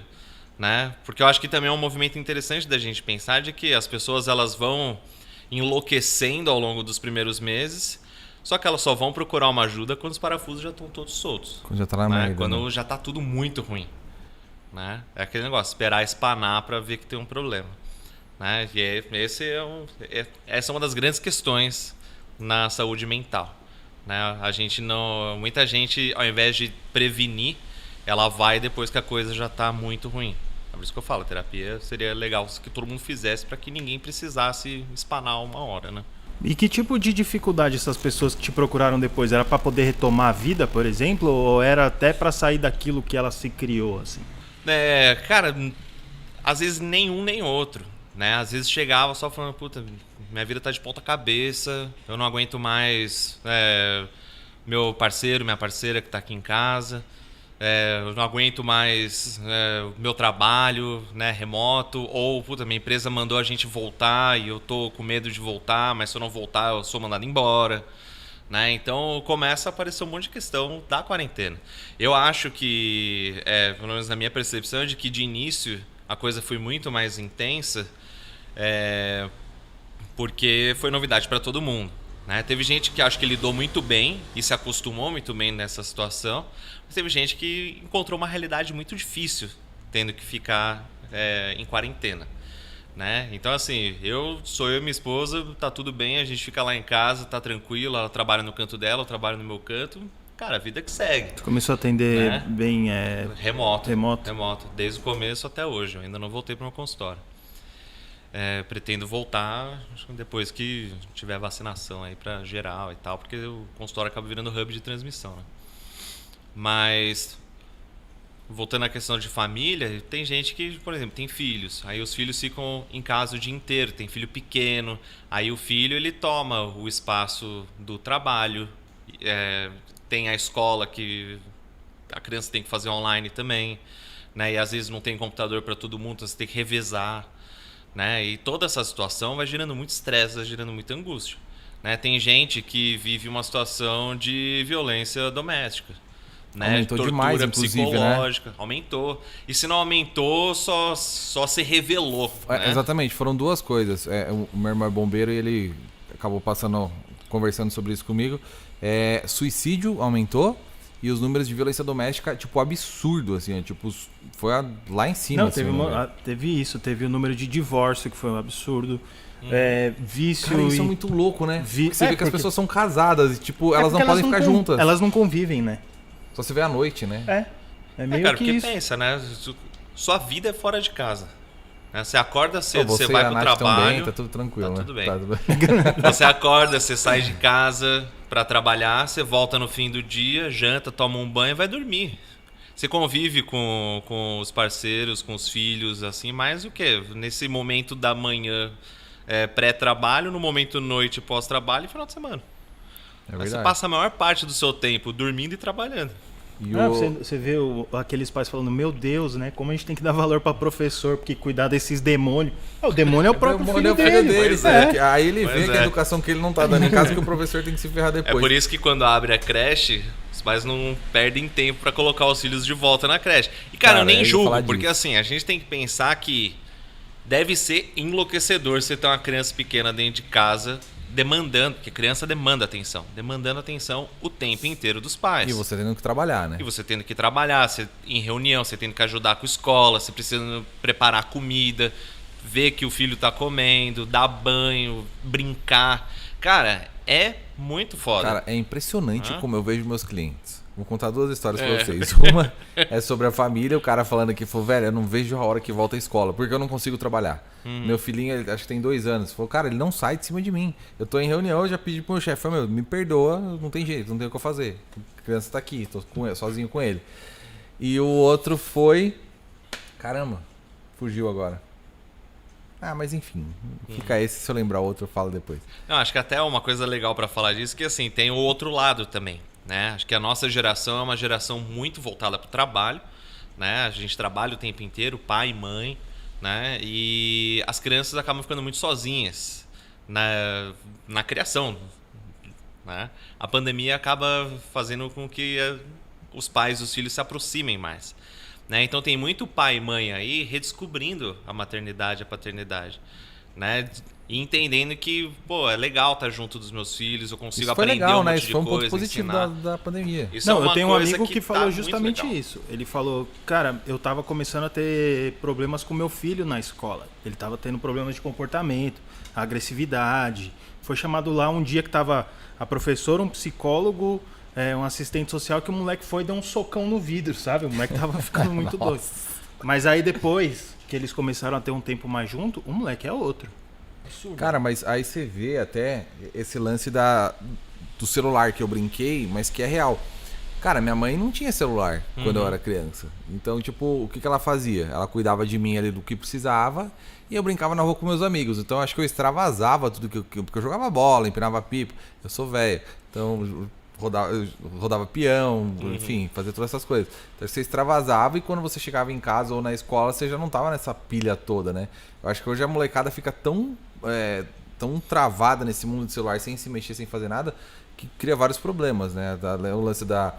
né? Porque eu acho que também é um movimento interessante da gente pensar de que as pessoas elas vão enlouquecendo ao longo dos primeiros meses. Só que elas só vão procurar uma ajuda quando os parafusos já estão todos soltos. Quando já tá na merda. Quando já tá tudo muito ruim. Né? É aquele negócio, esperar espanar para ver que tem um problema. Né? E essa é uma das grandes questões na saúde mental. Né? Muita gente, ao invés de prevenir, ela vai depois que a coisa já tá muito ruim. É por isso que eu falo, a terapia seria legal que todo mundo fizesse para que ninguém precisasse espanar uma hora, né? E que tipo de dificuldade essas pessoas que te procuraram depois? Era para poder retomar a vida, por exemplo? Ou era até para sair daquilo que ela se criou, assim? Cara, às vezes nenhum nem outro, né? Às vezes chegava só falando, puta, minha vida tá de ponta cabeça, eu não aguento mais meu parceiro, minha parceira que tá aqui em casa, eu não aguento mais meu trabalho, né, remoto, ou puta, minha empresa mandou a gente voltar e eu tô com medo de voltar, mas se eu não voltar eu sou mandado embora, né? Então começa a aparecer um monte de questão da quarentena. Eu acho que, pelo menos na minha percepção, de que de início a coisa foi muito mais intensa, porque foi novidade para todo mundo, né? Teve gente que acho que lidou muito bem e se acostumou muito bem nessa situação, mas teve gente que encontrou uma realidade muito difícil tendo que ficar em quarentena, né? Então assim, sou eu e minha esposa, tá tudo bem, a gente fica lá em casa, tá tranquilo, ela trabalha no canto dela, eu trabalho no meu canto, cara, a vida que segue. Tu começou a atender né? bem Remoto, remoto, desde o começo até hoje, eu ainda não voltei para o meu consultório. Pretendo voltar depois que tiver vacinação aí para geral e tal, porque o consultório acaba virando hub de transmissão, né? Mas voltando à questão de família, tem gente que, por exemplo, tem filhos. Aí os filhos ficam em casa o dia inteiro, tem filho pequeno. Aí o filho ele toma o espaço do trabalho. Tem a escola que a criança tem que fazer online também, né? E às vezes não tem computador para todo mundo, então você tem que revezar, né? E toda essa situação vai gerando muito estresse, vai gerando muita angústia, né? Tem gente que vive uma situação de violência doméstica. Né? Aumentou Tortura demais, inclusive, psicológica, né? Aumentou. E se não aumentou, só se revelou. Né? Exatamente, foram duas coisas. O meu irmão é bombeiro e ele acabou conversando sobre isso comigo. Suicídio aumentou e os números de violência doméstica, tipo, absurdo, assim, tipo, foi lá em cima. Não, assim, teve isso, teve o número de divórcio, que foi um absurdo. Vício. Cara, isso é muito louco, né? Você vê que as pessoas são casadas e, tipo, elas não podem ficar juntas. Elas não convivem, né? Só se vê à noite, né? É meio cara, que porque isso. pensa, né? Sua vida é fora de casa. Né? Você acorda cedo, você e vai a pro Nath trabalho. Bem, tá tudo tranquilo, tá tudo bem. Tá tudo bem. Você acorda, você sai de casa pra trabalhar, você volta no fim do dia, janta, toma um banho e vai dormir. Você convive com os parceiros, com os filhos, assim, mais o quê? Nesse momento da manhã pré-trabalho, no momento noite pós-trabalho e final de semana. Você passa a maior parte do seu tempo dormindo e trabalhando. Você vê aqueles pais falando, meu Deus, né? Como a gente tem que dar valor para professor, porque cuidar desses demônios. O demônio é o próprio filho dele. Aí ele vê que a educação que ele não tá dando em casa, que o professor tem que se ferrar depois. É por isso que quando abre a creche, os pais não perdem tempo para colocar os filhos de volta na creche. E cara, eu nem julgo, porque assim, a gente tem que pensar que deve ser enlouquecedor você ter uma criança pequena dentro de casa demandando, porque criança demanda atenção, demandando atenção o tempo inteiro dos pais. E você tendo que trabalhar, né? E você tendo que trabalhar, você em reunião, você tendo que ajudar com a escola, você precisa preparar comida, ver que o filho tá comendo, dar banho, brincar. Cara, é muito foda. Cara, é impressionante como eu vejo meus clientes. Vou contar duas histórias pra vocês. Uma é sobre a família, o cara falando aqui, falou, velho, eu não vejo a hora que volta à escola, porque eu não consigo trabalhar. Meu filhinho, ele, acho que tem 2 anos, falou, cara, ele não sai de cima de mim. Eu tô em reunião, eu já pedi pro meu chefe, falei, me perdoa, não tem jeito, não tem o que eu fazer. A criança tá aqui, tô sozinho com ele. E o outro foi... Caramba, fugiu agora. Mas enfim, fica esse, se eu lembrar outro eu falo depois. Não, acho que até uma coisa legal pra falar disso, que assim, tem o outro lado também. Né? Acho que a nossa geração é uma geração muito voltada para o trabalho, né? A gente trabalha o tempo inteiro, pai e mãe, né? E as crianças acabam ficando muito sozinhas na criação, né? A pandemia acaba fazendo com que os pais e os filhos se aproximem mais, né? Então tem muito pai e mãe aí redescobrindo a maternidade, a paternidade, né? E entendendo que, é legal estar junto dos meus filhos, eu consigo aprender legal, um monte Isso de foi um coisa, ponto positivo da pandemia. Isso eu tenho um amigo que falou tá justamente isso. Ele falou, cara, eu tava começando a ter problemas com meu filho na escola. Ele tava tendo problemas de comportamento, agressividade. Foi chamado lá um dia que tava a professora, um psicólogo, um assistente social, que o moleque foi e deu um socão no vidro, sabe? O moleque tava ficando muito doido. Mas aí depois que eles começaram a ter um tempo mais junto, o moleque é outro. Cara, mas aí você vê até esse lance do celular que eu brinquei, mas que é real. Cara, minha mãe não tinha celular quando eu era criança. Então, tipo, o que ela fazia? Ela cuidava de mim ali do que precisava e eu brincava na rua com meus amigos. Então, acho que eu extravasava tudo porque eu jogava bola, empinava pipa. Eu sou velho, então rodava peão, enfim, fazia todas essas coisas. Então você extravasava e quando você chegava em casa ou na escola, você já não tava nessa pilha toda, né? Eu acho que hoje a molecada fica tão travada nesse mundo de celular, sem se mexer, sem fazer nada, que cria vários problemas, né? O lance da...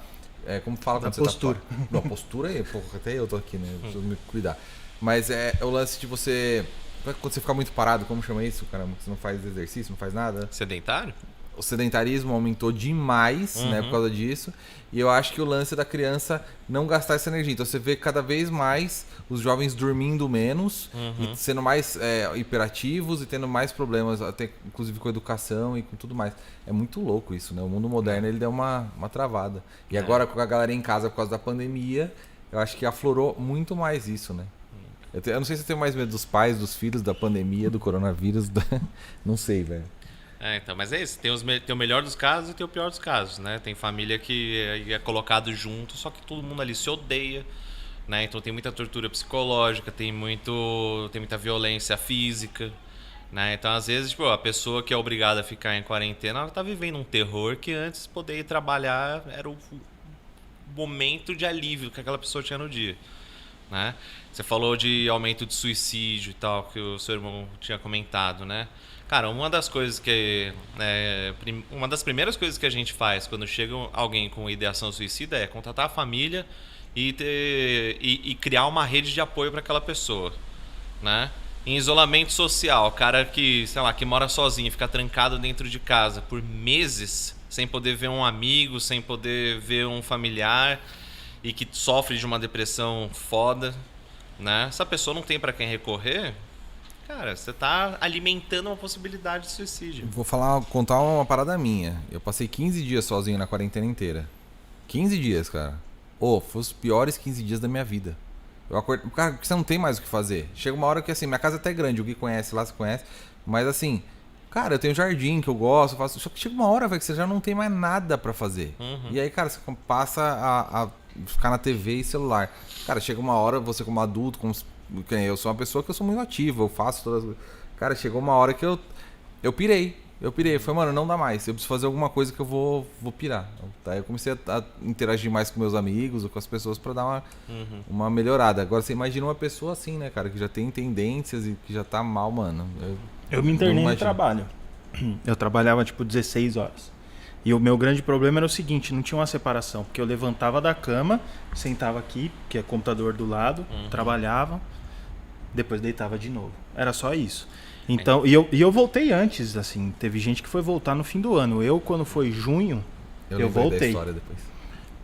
como fala Da quando postura. você tá... Não, postura aí, pô, até eu tô aqui, né? Preciso me cuidar. Mas é o lance de você... Quando você ficar muito parado, como chama isso, caramba? Você não faz exercício, não faz nada. Sedentário? O sedentarismo aumentou demais, né, por causa disso. E eu acho que o lance da criança não gastar essa energia. Então você vê cada vez mais os jovens dormindo menos e sendo mais hiperativos e tendo mais problemas, até inclusive com educação e com tudo mais. É muito louco isso, né? O mundo moderno ele deu uma travada. E agora com a galera em casa por causa da pandemia, eu acho que aflorou muito mais isso, né? Eu não sei se eu tenho mais medo dos pais, dos filhos, da pandemia, do coronavírus. Não sei, velho. Então, mas é isso. Tem o melhor dos casos e tem o pior dos casos, né? Tem família que é colocado junto, só que todo mundo ali se odeia, né? Então tem muita tortura psicológica, tem muita violência física, né? Então, às vezes, tipo, a pessoa que é obrigada a ficar em quarentena, ela tá vivendo um terror que antes poder ir trabalhar era o momento de alívio que aquela pessoa tinha no dia, né? Você falou de aumento de suicídio e tal, que o seu irmão tinha comentado, né? Cara, uma das primeiras coisas que a gente faz quando chega alguém com ideação suicida é contatar a família e criar uma rede de apoio para aquela pessoa, né? Em isolamento social, o cara que, sei lá, que mora sozinho, fica trancado dentro de casa por meses, sem poder ver um amigo, sem poder ver um familiar e que sofre de uma depressão foda, né? Essa pessoa não tem para quem recorrer. Cara, você tá alimentando uma possibilidade de suicídio. Vou contar uma parada minha. Eu passei 15 dias sozinho na quarentena inteira. 15 dias, cara. Foi os piores 15 dias da minha vida. Eu acordo... Cara, você não tem mais o que fazer. Chega uma hora que, assim, minha casa é até grande. O Gui conhece lá, você conhece. Mas, assim, cara, eu tenho jardim que eu gosto, faço... Só que chega uma hora, velho, que você já não tem mais nada pra fazer. E aí, cara, você passa a ficar na TV e celular. Cara, chega uma hora, você como adulto, eu sou uma pessoa que eu sou muito ativa, eu faço todas... Cara, chegou uma hora que eu pirei. Eu falei, mano, não dá mais. Eu preciso fazer alguma coisa que eu vou pirar. Aí eu comecei a interagir mais com meus amigos ou com as pessoas pra dar uma melhorada. Agora você imagina uma pessoa assim, né, cara, que já tem tendências e que já tá mal, mano. Eu me internei no trabalho. Eu trabalhava tipo 16 horas. E o meu grande problema era o seguinte, não tinha uma separação. Porque eu levantava da cama, sentava aqui, que é computador do lado, trabalhava, depois deitava de novo. Era só isso. Então, e eu voltei antes, assim, teve gente que foi voltar no fim do ano. Eu, quando foi junho, eu voltei. Da história depois.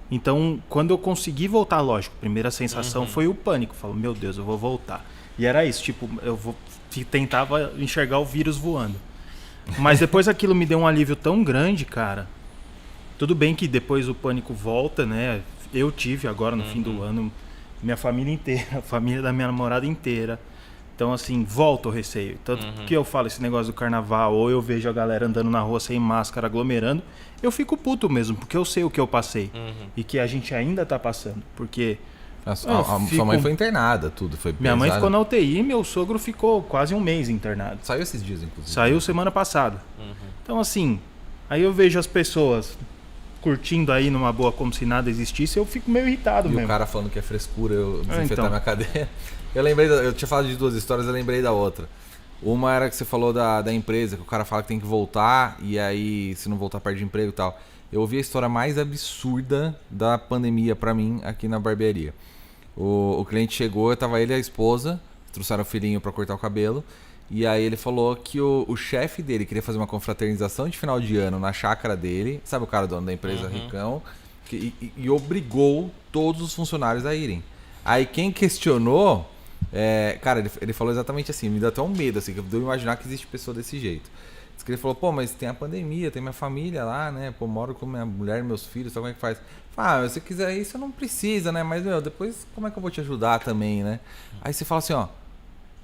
Então, quando eu consegui voltar, lógico, a primeira sensação foi o pânico. Falei, meu Deus, eu vou voltar. E era isso, tipo, tentava enxergar o vírus voando. Mas depois aquilo me deu um alívio tão grande, cara. Tudo bem que depois o pânico volta, né? Eu tive agora no fim do ano, minha família inteira, a família da minha namorada inteira. Então, assim, volta o receio. Tanto que eu falo esse negócio do carnaval, ou eu vejo a galera andando na rua sem máscara, aglomerando, eu fico puto mesmo, porque eu sei o que eu passei. E que a gente ainda tá passando. Porque... Sua mãe foi internada, tudo. Foi minha mãe ficou na UTI e meu sogro ficou quase um mês internado. Saiu esses dias, inclusive. Saiu semana passada. Então, assim, aí eu vejo as pessoas curtindo aí numa boa como se nada existisse, eu fico meio irritado mesmo. E o cara falando que é frescura, eu desinfetar minha cadeira. Eu tinha falado de duas histórias, eu lembrei da outra. Uma era que você falou da empresa, que o cara fala que tem que voltar e aí se não voltar perde emprego e tal. Eu ouvi a história mais absurda da pandemia pra mim aqui na barbearia. O cliente chegou, tava ele e a esposa, trouxeram o filhinho pra cortar o cabelo. E aí ele falou que o chefe dele queria fazer uma confraternização de final de ano na chácara dele. Sabe o cara dono da empresa, ricão? E obrigou todos os funcionários a irem. Aí quem questionou... cara, ele falou exatamente assim, me deu até um medo, assim, que eu devo imaginar que existe pessoa desse jeito. Diz que ele falou, pô, mas tem a pandemia, tem minha família lá, né? Pô, moro com minha mulher e meus filhos, sabe como é que faz? Se você quiser ir, você não precisa, né? Mas, depois como é que eu vou te ajudar também, né? Aí você fala assim, ó,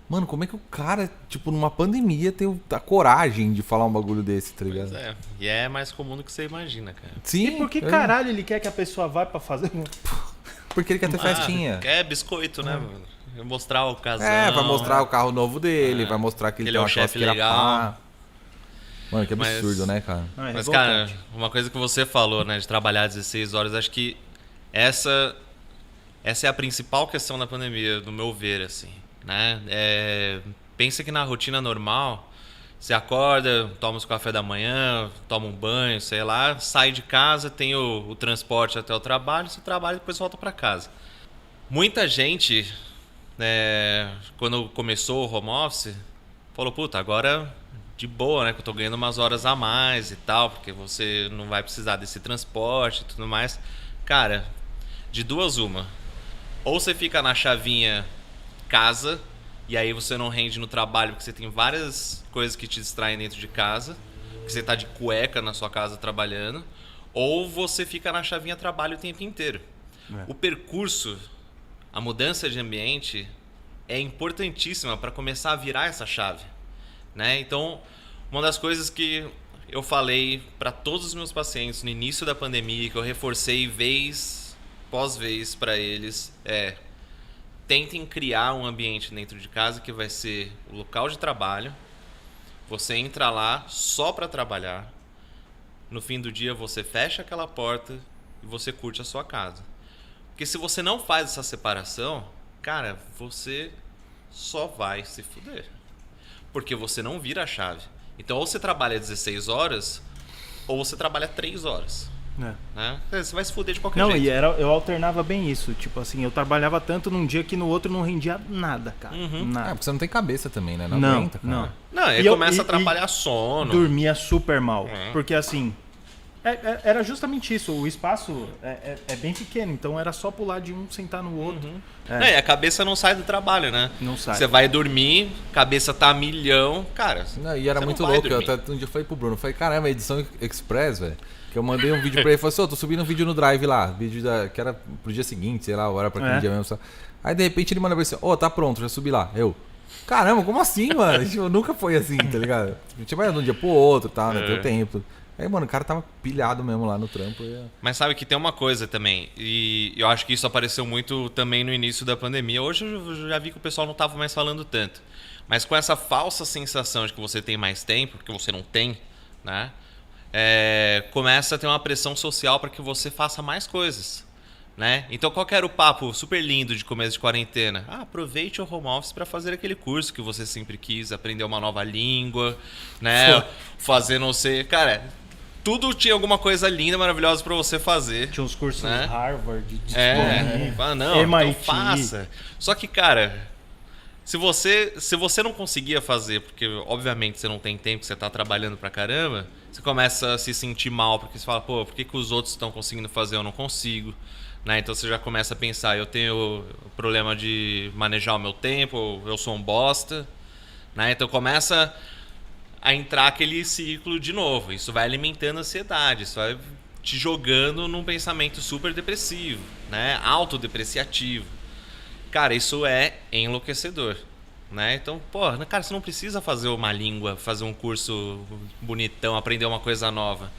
mano, como é que o cara, tipo, numa pandemia tem a coragem de falar um bagulho desse, tá ligado? Pois é, e é mais comum do que você imagina, cara. Sim. E por que caralho ele quer que a pessoa vá pra fazer... Porque ele quer ter festinha. É biscoito, né, mano? Mostrar o casal. Vai mostrar o carro novo dele, vai mostrar que ele tem é uma um chefe legal. Pá. Mano, que absurdo, né, cara? Mas, cara, uma coisa que você falou, né, de trabalhar 16 horas, acho que essa é a principal questão da pandemia, do meu ver, assim, né? Pensa que na rotina normal, Você acorda, toma o café da manhã, toma um banho, sei lá, sai de casa, tem o transporte até o trabalho, você trabalha e depois volta para casa. Muita gente, quando começou o home office, falou, puta, agora de boa, né, que eu tô ganhando umas horas a mais e tal, porque você não vai precisar desse transporte e tudo mais. Cara, de duas uma. Ou você fica na chavinha casa, e aí você não rende no trabalho, porque você tem várias coisas que te distraem dentro de casa, que você tá de cueca na sua casa trabalhando, ou você fica na chavinha trabalho o tempo inteiro. O percurso, a mudança de ambiente é importantíssima para começar a virar essa chave, né? Então, uma das coisas que eu falei para todos os meus pacientes no início da pandemia, que eu reforcei vez pós vez para eles, tentem criar um ambiente dentro de casa que vai ser o local de trabalho. Você entra lá só para trabalhar. No fim do dia você fecha aquela porta e você curte a sua casa. Porque se você não faz essa separação, cara, você só vai se fuder. Porque você não vira a chave. Então ou você trabalha 16 horas ou você trabalha 3 horas. Né? Você vai se fuder de qualquer jeito. Eu alternava bem isso. Tipo assim, eu trabalhava tanto num dia que no outro não rendia nada, cara. Nada. Porque você não tem cabeça também, né? Não aguenta, cara. Não, aí começa a atrapalhar sono. Dormia super mal. Porque assim, era justamente isso. O espaço é bem pequeno, então era só pular de um, sentar no outro. E a cabeça não sai do trabalho, né? Não sai. Você vai dormir, cabeça tá a milhão. Cara, e era muito louco. Eu até um dia falei pro Bruno, caramba, edição express, velho. Que eu mandei um vídeo pra ele e falei assim, tô subindo um vídeo no Drive lá, vídeo que era pro dia seguinte, sei lá, hora pra aquele dia mesmo. Aí de repente ele manda pra ele assim, tá pronto, já subi lá. Caramba, como assim, mano? Tipo, nunca foi assim, tá ligado? A gente vai de um dia pro outro, tá, né? Deu tempo. Aí, mano, o cara tava pilhado mesmo lá no trampo. Mas sabe que tem uma coisa também, e eu acho que isso apareceu muito também no início da pandemia. Hoje eu já vi que o pessoal não tava mais falando tanto. Mas com essa falsa sensação de que você tem mais tempo, porque você não tem, né? Começa a ter uma pressão social para que você faça mais coisas, né? Então qual que era o papo super lindo de começo de quarentena? Aproveite o home office para fazer aquele curso que você sempre quis, aprender uma nova língua, né? Fazer não sei, cara, tudo tinha alguma coisa linda, maravilhosa para você fazer. Tinha uns cursos Harvard, não, MIT. Então faça. Só que, cara, se você não conseguia fazer, porque obviamente você não tem tempo, você tá trabalhando pra caramba, você começa a se sentir mal, porque você fala, por que os outros estão conseguindo fazer, eu não consigo, né? Então você já começa a pensar, eu tenho problema de manejar o meu tempo, eu sou um bosta, né? Então começa a entrar aquele ciclo de novo, isso vai alimentando a ansiedade, isso vai te jogando num pensamento super depressivo, né? Autodepreciativo. Cara, isso é enlouquecedor, né? Então, cara, você não precisa fazer uma língua, fazer um curso bonitão, aprender uma coisa nova.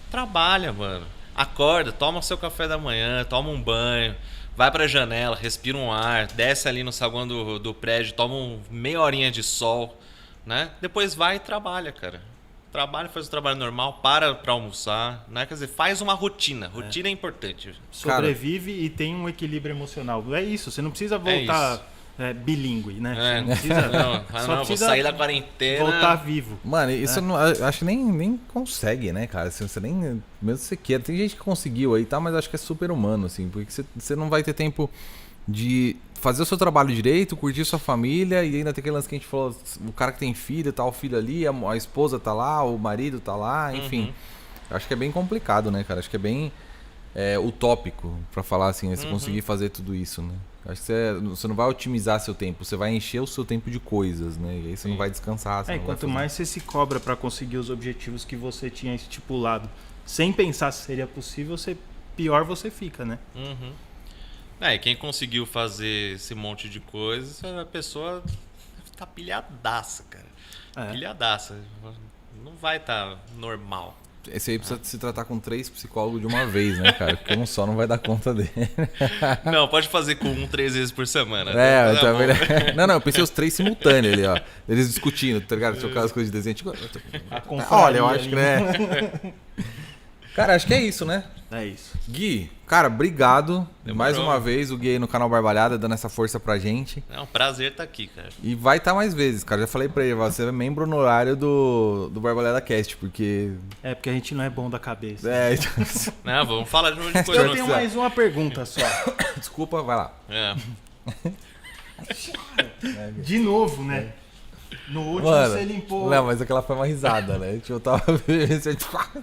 Trabalha, mano. Acorda, toma o seu café da manhã, toma um banho, vai pra janela, respira um ar, desce ali no saguão do prédio, toma meia horinha de sol, né? Depois vai e trabalha, cara. Trabalha, faz o trabalho normal, para pra almoçar, né? Quer dizer, faz uma rotina. Rotina é importante. Sobrevive e tem um equilíbrio emocional. É isso, você não precisa voltar bilíngue, né? Você não precisa, vou sair da quarentena. Voltar vivo. Mano, isso não, acho que nem consegue, né, cara? Você nem, mesmo que você queira. Tem gente que conseguiu aí, tá? Mas acho que é super humano, assim. Porque você não vai ter tempo de fazer o seu trabalho direito, curtir sua família, e ainda tem aquele lance que a gente falou, o cara que tem filho, tá o filho ali, a esposa tá lá, o marido tá lá, enfim. Acho que é bem complicado, né, cara? Acho que é bem utópico pra falar assim, você conseguir fazer tudo isso, né? Acho que você não vai otimizar seu tempo, você vai encher o seu tempo de coisas, né? E aí você não vai descansar. Você não quanto vai mais você se cobra pra conseguir os objetivos que você tinha estipulado, sem pensar se seria possível, pior você fica, né? E quem conseguiu fazer esse monte de coisas, a pessoa tá pilhadaça, cara. Pilhadaça. Não vai estar normal. Esse aí precisa se tratar com 3 psicólogos de uma vez, né, cara? Porque um só não vai dar conta dele. Não, pode fazer com 3 vezes por semana. Não, eu pensei os 3 simultâneos ali, ó. Eles discutindo, tá ligado? Tinha aquelas coisas de desenho. Olha, eu acho que, né? Cara, acho que é isso, né? É isso. Gui, cara, obrigado. Demorou. Mais uma vez o Gui aí no canal Barbalhada, dando essa força pra gente. É um prazer estar aqui, cara. E vai estar mais vezes, cara. Já falei pra ele, você é membro honorário do Barbalhada Cast, porque... É, porque a gente não é bom da cabeça. Não, vamos falar de coisa. Eu tenho mais uma pergunta só. Desculpa, vai lá. É. De novo, né? No último Mano, você limpou... não, mas aquela foi uma risada, né? Tipo, eu tava...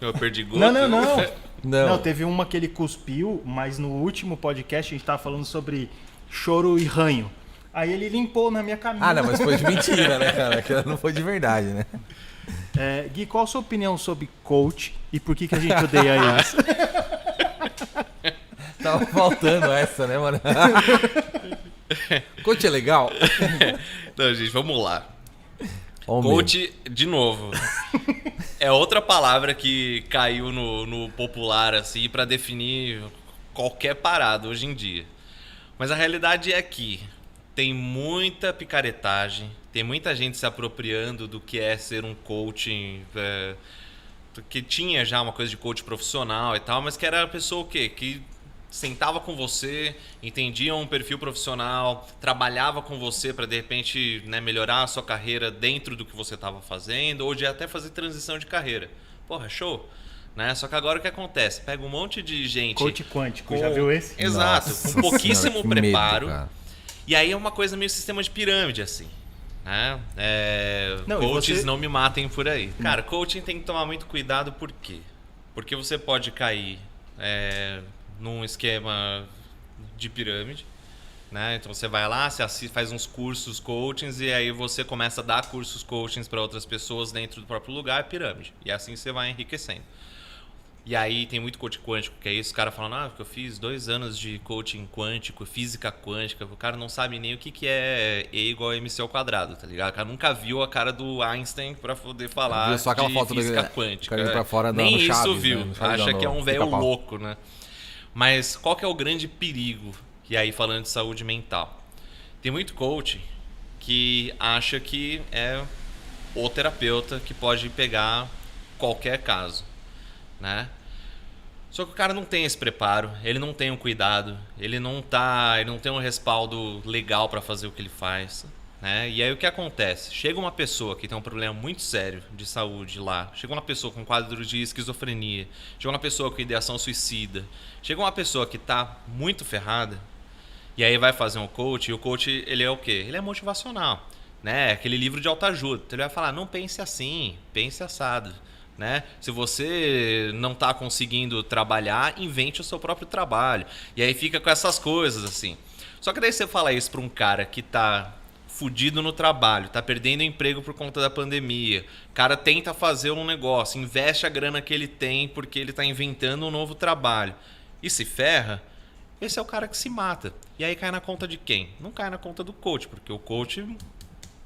Eu perdi gosto. Não. Não. Não, teve uma que ele cuspiu, mas no último podcast a gente tava falando sobre choro e ranho. Aí ele limpou na minha camisa. Ah, não, mas foi de mentira, né, cara? Aquela não foi de verdade, né? Gui, qual a sua opinião sobre coach e por que a gente odeia eles? Tava faltando essa, né, mano? Coach é legal? Não, gente, vamos lá. Ó, Coach, de novo, é outra palavra que caiu no popular, assim, pra definir qualquer parada hoje em dia. Mas a realidade é que tem muita picaretagem, tem muita gente se apropriando do que é ser um coach, que tinha já uma coisa de coach profissional e tal, mas que era a pessoa o quê? Que sentava com você, entendia um perfil profissional, trabalhava com você para de repente, né, melhorar a sua carreira dentro do que você estava fazendo, ou de até fazer transição de carreira. Porra, show! Né? Só que agora o que acontece? Pega um monte de gente... Coach quântico, já viu esse? Exato, Nossa com pouquíssimo senhora, que preparo. medo, cara. E aí é uma coisa meio sistema de pirâmide, assim. Né? Não, e Coaches você- não me matem por aí. Cara, coaching tem que tomar muito cuidado, por quê? Porque você pode cair num esquema de pirâmide, né? Então você vai lá, você faz uns cursos coachings e aí você começa a dar cursos coachings para outras pessoas dentro do próprio lugar, é pirâmide. E assim você vai enriquecendo. E aí tem muito coaching quântico, que é isso, os caras falando, porque eu fiz 2 anos de coaching quântico, física quântica, o cara não sabe nem o que é E igual a MC ao quadrado, tá ligado? O cara nunca viu a cara do Einstein pra poder falar Viu só aquela de foto física dele, quântica. cara indo pra fora Nem no isso Chaves, viu, né? No Chaves acha não, que é um no velho Pica-Pau. louco, né? Mas qual que é o grande perigo? E aí falando de saúde mental. Tem muito coach que acha que é o terapeuta que pode pegar qualquer caso, né? Só que o cara não tem esse preparo, ele não tem um cuidado, ele não tem um respaldo legal para fazer o que ele faz, né? E aí o que acontece? Chega uma pessoa que tem um problema muito sério de saúde lá, chega uma pessoa com quadro de esquizofrenia, chega uma pessoa com ideação suicida, chega uma pessoa que tá muito ferrada, e aí vai fazer um coach, e o coach, ele é o quê? Ele é motivacional, né? Aquele livro de autoajuda. Então ele vai falar, não pense assim, pense assado, né? Se você não está conseguindo trabalhar, invente o seu próprio trabalho. E aí fica com essas coisas, assim. Só que daí você fala isso para um cara que tá fudido no trabalho, tá perdendo emprego por conta da pandemia. O cara tenta fazer um negócio, investe a grana que ele tem porque ele tá inventando um novo trabalho. E se ferra, esse é o cara que se mata. E aí cai na conta de quem? Não cai na conta do coach, porque o coach, o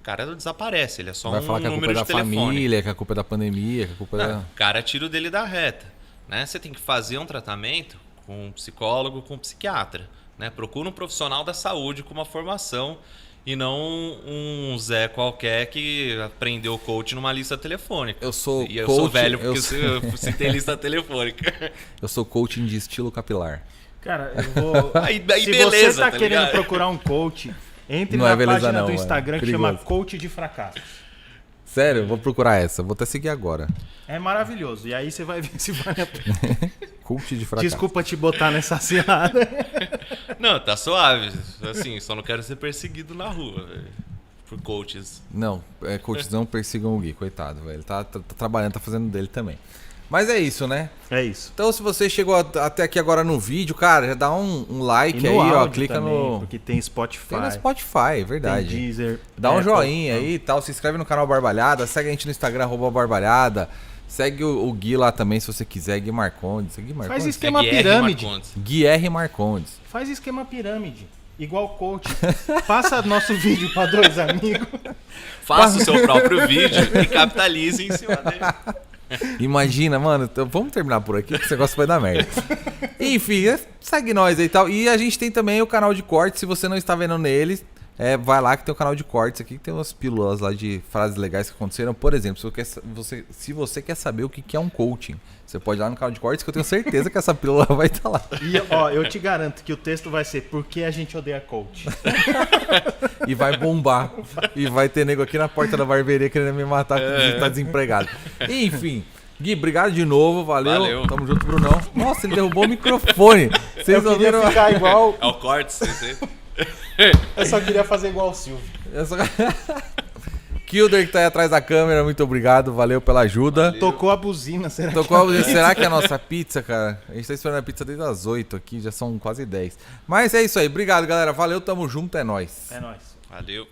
cara desaparece, ele é só Vai um falar que a culpa número é da de telefone. família, que a culpa é da pandemia, que a culpa é da... Não, o cara tira o dele da reta, né? Você tem que fazer um tratamento com um psicólogo, com um psiquiatra, né? Procura um profissional da saúde com uma formação e não um Zé qualquer que aprendeu coach numa lista telefônica. Eu sou E eu coach, sou velho porque eu eu citei lista telefônica. Eu sou coaching de estilo capilar. Cara, eu vou... Aí Se beleza, você tá querendo ligado? procurar um coach, entre Não na é beleza página não, do mano. Instagram que Perigoso. chama Coach de Fracasso. Sério, vou procurar essa. Vou até seguir agora. É maravilhoso. E aí você vai ver se vale a pena. Coach de fracasso. Desculpa te botar nessa cilada. Não, tá suave. Assim, só não quero ser perseguido na rua, velho, por coaches. Não, coaches não persigam o Gui, coitado, velho. Ele tá trabalhando, tá fazendo dele também. Mas é isso, né? É isso. Então, se você chegou até aqui agora no vídeo, cara, já dá um like E aí, no ó. áudio Clica também, no. porque tem Spotify, Tem no Spotify, é verdade. tem Deezer. Dá um Apple. joinha aí e tal. Se inscreve no canal Barbalhada. Segue a gente no Instagram, @Barbalhada. Segue o Gui lá também, se você quiser. Gui Marcondes. Gui Marcondes? Faz esquema Guilherme pirâmide. Marcondes. Gui R. Marcondes. Faz esquema pirâmide. Igual coach. Passa nosso vídeo para 2 amigos. Faça o seu próprio vídeo e capitalize em cima dele. Imagina, mano, então vamos terminar por aqui, que esse negócio vai dar merda. Enfim, segue nós aí e tal. E a gente tem também o canal de corte, se você não está vendo nele, vai lá que tem o canal de cortes aqui, que tem umas pílulas lá de frases legais que aconteceram. Por exemplo, se você quer saber o que é um coaching, você pode ir lá no canal de cortes, que eu tenho certeza que essa pílula vai estar lá. E, ó, eu te garanto que o texto vai ser por que a gente odeia coach. E vai bombar. E vai ter nego aqui na porta da barbearia querendo me matar porque tá desempregado. Enfim, Gui, obrigado de novo, valeu. Tamo junto, Brunão. Nossa, ele derrubou o microfone. Vocês Eu queria ouviram? ficar igual... É o corte, você. Eu só queria fazer igual o Silvio. Kilder que tá aí atrás da câmera, muito obrigado, valeu pela ajuda. Tocou a buzina, será Tocou a buzina. Será que é a nossa pizza, cara? A gente tá esperando a pizza desde as 8 aqui, já são quase 10. Mas é isso aí, obrigado, galera. Valeu, tamo junto, é nóis. É nóis. Valeu.